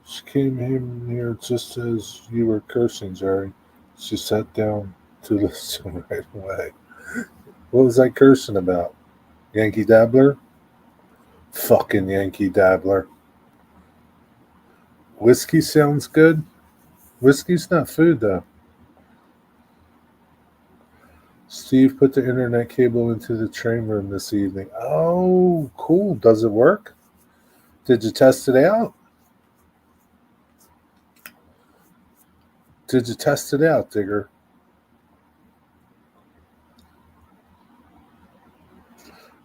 She came in here just as you were cursing, Jerry. She sat down to listen right away. What was I cursing about? Yankee Dabbler? Fucking Yankee Dabbler. Whiskey sounds good. Whiskey's not food, though. Steve put the internet cable into the train room this evening. Oh, cool. Does it work? Did you test it out? Did you test it out, Digger?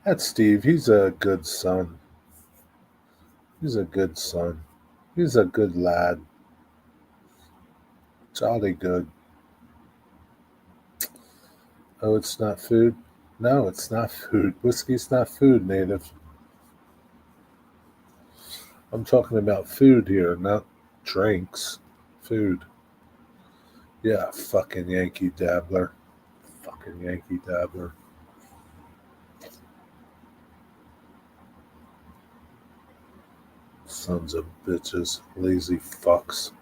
That's Steve. He's a good son. He's a good son. He's a good lad. Jolly good. Oh, it's not food? No, it's not food. Whiskey's not food, native. I'm talking about food here, not drinks. Food. Yeah, fucking Yankee Dabbler. Fucking Yankee Dabbler. Sons of bitches. Lazy fucks.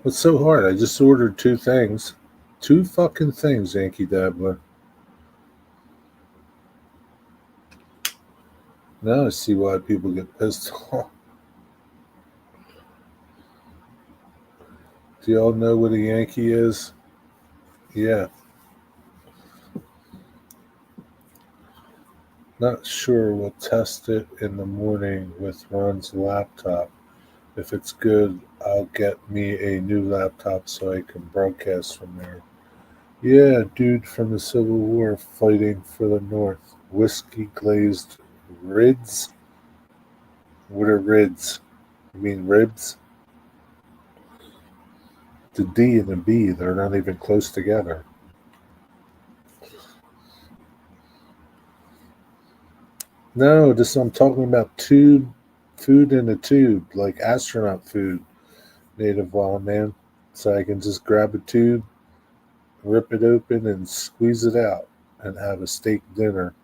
What's so hard? I just ordered two things. Two fucking things, Yankee Dabbler. Now I see why people get pissed off. Do y'all know what a Yankee is? Yeah. Not sure. We'll test it in the morning with Ron's laptop. If it's good, I'll get me a new laptop so I can broadcast from there. Yeah, dude from the Civil War fighting for the North. Whiskey glazed rids? What are rids? You mean ribs? The D and the B, they're not even close together. No, this I'm talking about tube food in a tube, like astronaut food, native wild man. So I can just grab a tube, rip it open, and squeeze it out and have a steak dinner.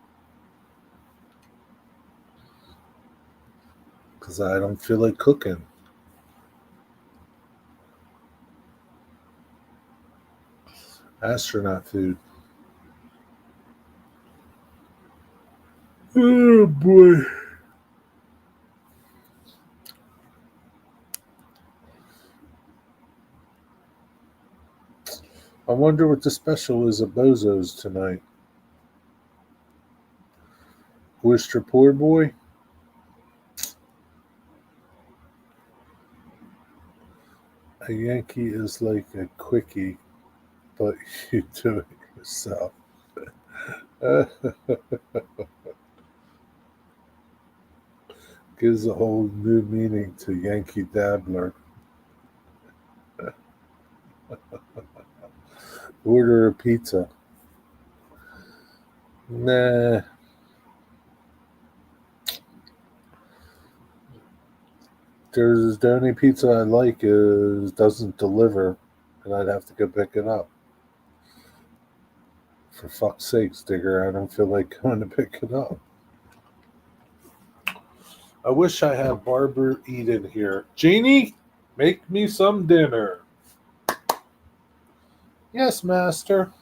Because I don't feel like cooking. Astronaut food. Oh boy. I wonder what the special is at Bozo's tonight. Oyster poor boy? A Yankee is like a quickie, but you do it yourself. Gives a whole new meaning to Yankee Dabbler. Order a pizza. Nah. There's the only pizza I like is doesn't deliver, and I'd have to go pick it up. For fuck's sakes, Digger, I don't feel like going to pick it up. I wish I had Barbara Eden here. Jeannie, make me some dinner. Yes, master.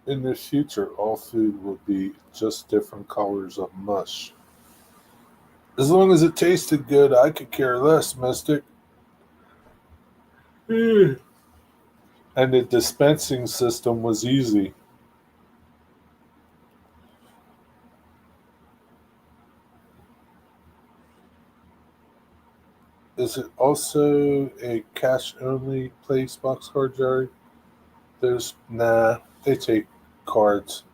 In the future, all food will be just different colors of mush. As long as it tasted good, I could care less, Mystic. And the dispensing system was easy. Is it also a cash only place, Boxcar Jerry? There's nah, they take cards.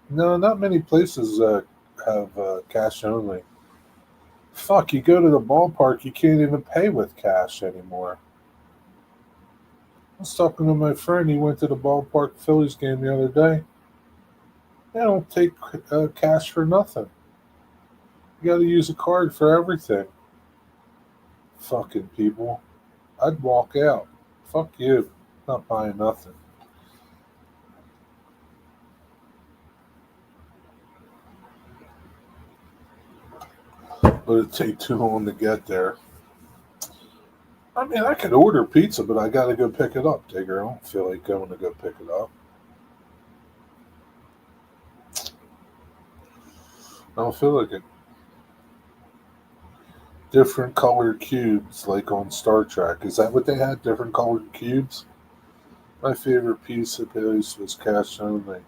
No, not many places have cash only. Fuck, you go to the ballpark, you can't even pay with cash anymore. I was talking to my friend, he went to the ballpark Phillies game the other day. They don't take cash for nothing. You got to use a card for everything. Fucking people. I'd walk out. Fuck you. Not buying nothing. But it'd take too long to get there. I mean, I could order pizza, but I got to go pick it up, Digger. I don't feel like going to go pick it up. I don't feel like it. Different colored cubes, like on Star Trek. Is that what they had? Different colored cubes? My favorite piece of place was cash only.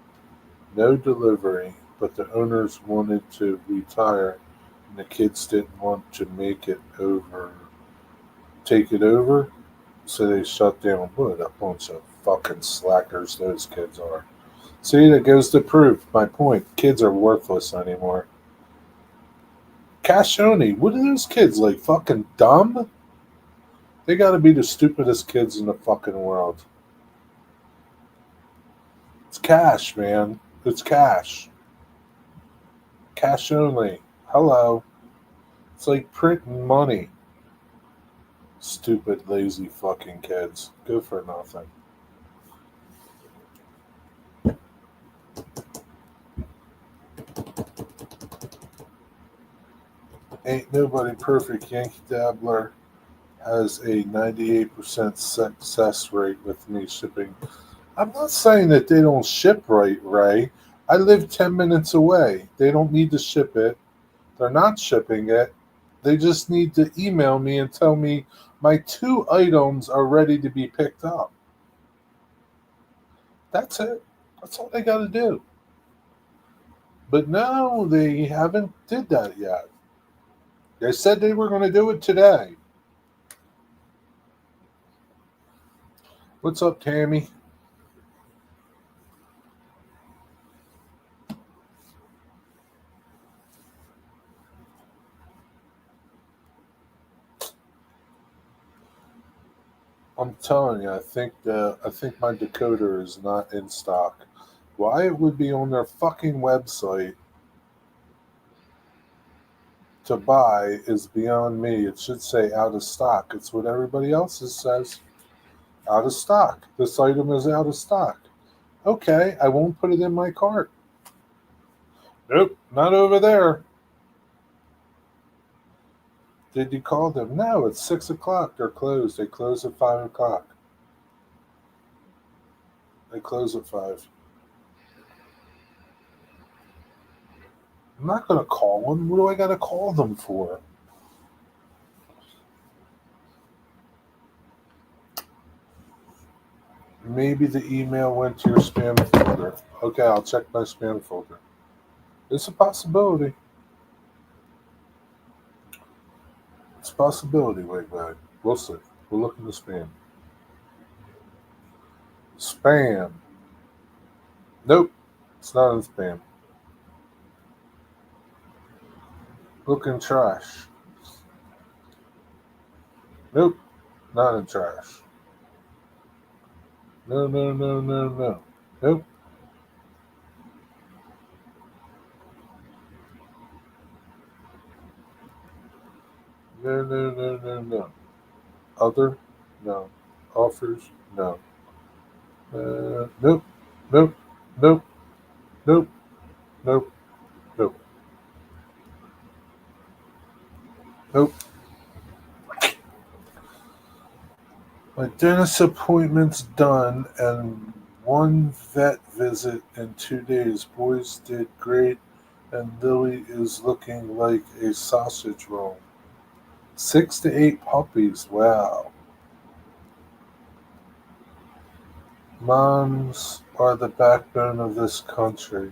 No delivery, but the owners wanted to retire and the kids didn't want to take it over, so they shut down. What a bunch of fucking slackers those kids are. See, that goes to prove my point. Kids are worthless anymore. Cash only. What are those kids like? Fucking dumb? They gotta be the stupidest kids in the fucking world. It's cash, man. It's cash. Cash only. Hello. It's like printing money. Stupid, lazy fucking kids. Go for nothing. Ain't nobody perfect. Yankee Dabbler has a 98% success rate with me shipping. I'm not saying that they don't ship right, Ray. I live 10 minutes away. They don't need to ship it. They're not shipping it. They just need to email me and tell me my two items are ready to be picked up. That's it. That's all they got to do. But no, they haven't did that yet. They said they were going to do it today. What's up, Tammy? I'm telling you, I think my decoder is not in stock. Why it would be on their fucking website to buy is beyond me. It should say out of stock. It's what everybody else's says. Out of stock. This item is out of stock. Okay, I won't put it in my cart. Nope, not over there. Did you call them? No, it's 6 o'clock. They're closed. They close at 5 o'clock. They close at 5. I'm not going to call them. What do I got to call them for? Maybe the email went to your spam folder. Okay, I'll check my spam folder. It's a possibility. It's a possibility, wait, wait. We'll see. We'll look in the spam. Spam. Nope. It's not in spam. Look in trash. Nope. Not in trash. No, no, no, no, no. Nope. No, no, no, no, no. Other? No. Offers? No. Nope. Nope. Nope. Nope. Nope. Nope. Nope. My dentist appointment's done and one vet visit in 2 days. Boys did great and Lily is looking like a sausage roll. 6 to 8 puppies. Wow. Moms are the backbone of this country.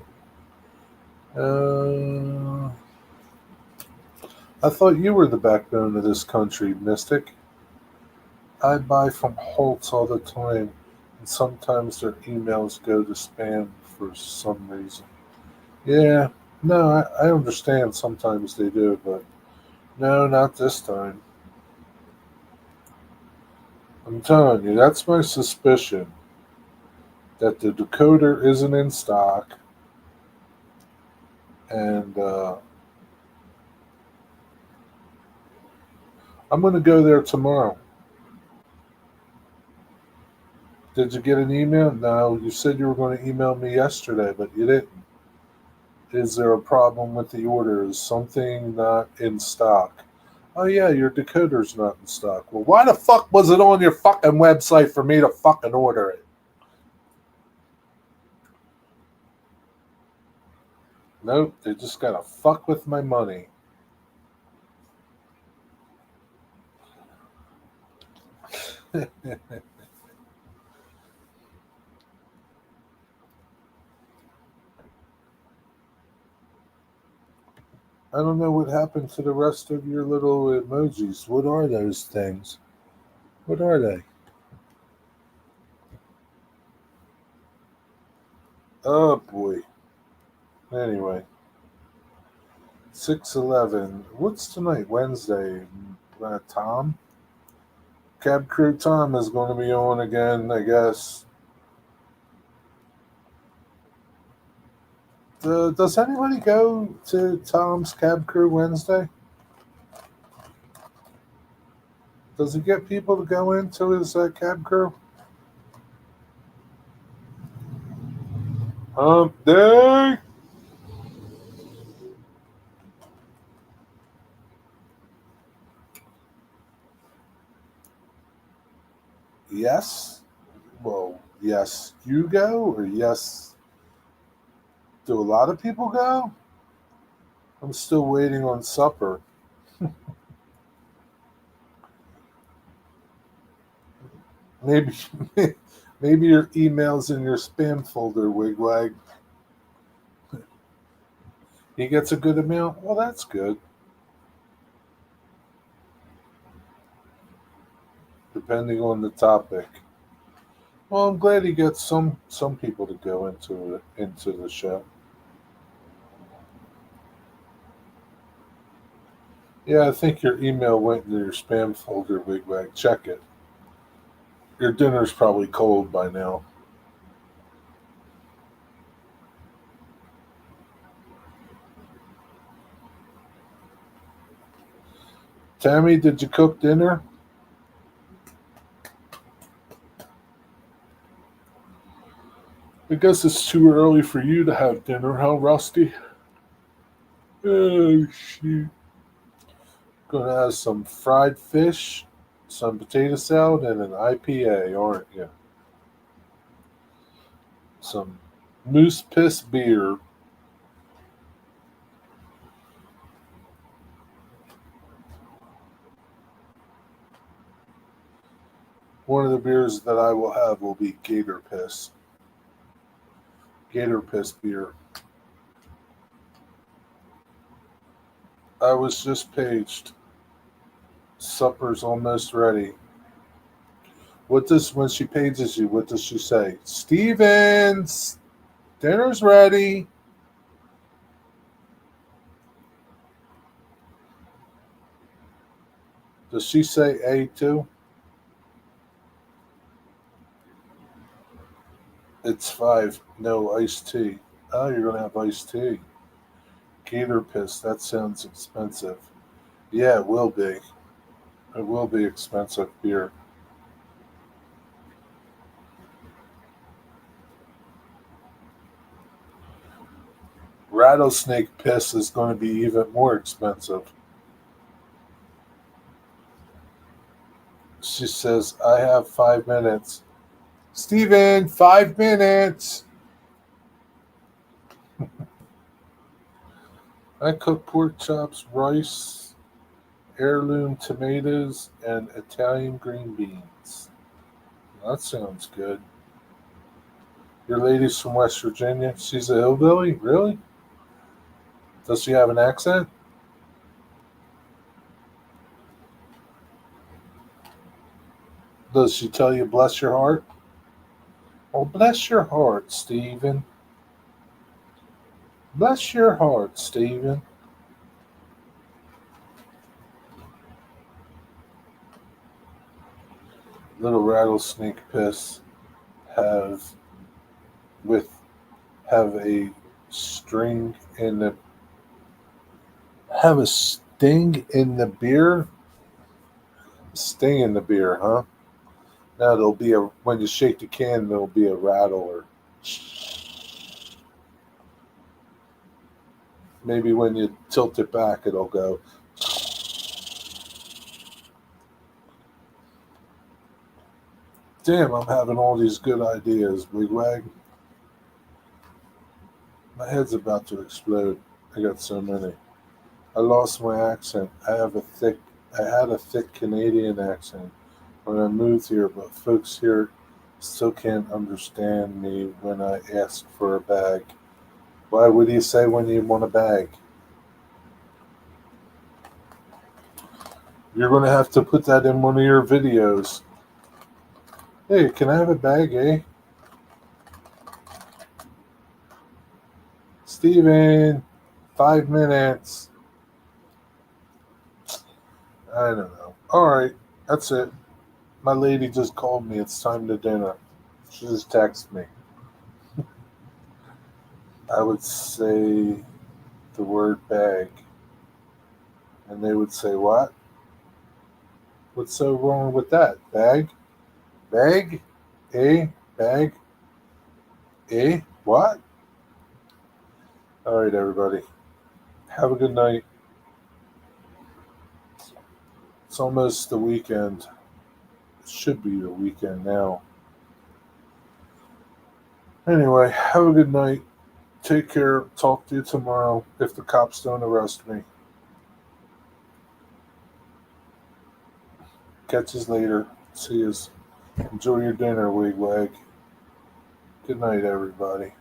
Uh, I thought you were the backbone of this country, Mystic. I buy from Holtz all the time, and sometimes their emails go to spam for some reason. Yeah, no, I understand sometimes they do, but no, not this time. I'm telling you, that's my suspicion that the decoder isn't in stock, and I'm going to go there tomorrow. Did you get an email? No, you said you were going to email me yesterday, but you didn't. Is there a problem with the order? Is something not in stock? Oh yeah, your decoder's not in stock. Well, why the fuck was it on your fucking website for me to fucking order it? Nope, they just gotta fuck with my money. I don't know what happened to the rest of your little emojis. What are those things? What are they? Oh boy. Anyway, 6:11. What's tonight? Wednesday. Tom? Cab Crew Tom is going to be on again, I guess. Does anybody go to Tom's Cab Crew Wednesday? Does he get people to go into his cab crew? Hump day. Yes. Well, yes, you go, or yes, do a lot of people go? I'm still waiting on supper. Maybe, maybe your email's in your spam folder, Wigwag. He gets a good amount. Well, that's good. Depending on the topic. Well, I'm glad he gets some people to go into the show. Yeah, I think your email went into your spam folder, Wigwag. Check it. Your dinner's probably cold by now. Tammy, did you cook dinner? I guess it's too early for you to have dinner, huh, Rusty? Oh, shoot. Gonna have some fried fish, some potato salad, and an IPA, aren't you? Some moose piss beer. One of the beers that I will have will be Gator Piss. Gator Piss beer. I was just paged. Supper's almost ready. When she pages you, what does she say? Stevens, dinner's ready. Does she say A too? It's 5. No iced tea. Oh, you're going to have iced tea. Gator Piss. That sounds expensive. Yeah, it will be. It will be expensive beer. Rattlesnake Piss is going to be even more expensive. She says, I have 5 minutes. Steven, 5 minutes. I cook pork chops, rice, heirloom tomatoes, and Italian green beans. That sounds good. Your lady's from West Virginia. She's a hillbilly? Really? Does she have an accent? Does she tell you bless your heart? Oh, bless your heart, Stephen. Bless your heart, Stephen. Little rattlesnake piss have with have a string in the have a sting in the beer. Sting in the beer, huh? Now there'll be a when you shake the can, there'll be a rattle, or maybe when you tilt it back, it'll go. Damn, I'm having all these good ideas, Wigwag. My head's about to explode. I got so many. I lost my accent. I had a thick Canadian accent when I moved here, but folks here still can't understand me when I ask for a bag. Why would you say when you want a bag? You're going to have to put that in one of your videos. Hey, can I have a bag, eh? Steven, 5 minutes. I don't know. All right, that's it. My lady just called me. It's time to dinner. She just texted me. I would say the word bag. And they would say, what? What's so wrong with that? Bag? Bag? A? Bag? A? What? All right, everybody. Have a good night. It's almost the weekend. It should be the weekend now. Anyway, have a good night. Take care. Talk to you tomorrow if the cops don't arrest me. Catch us later. See you. Enjoy your dinner, Wigwag. Good night, everybody.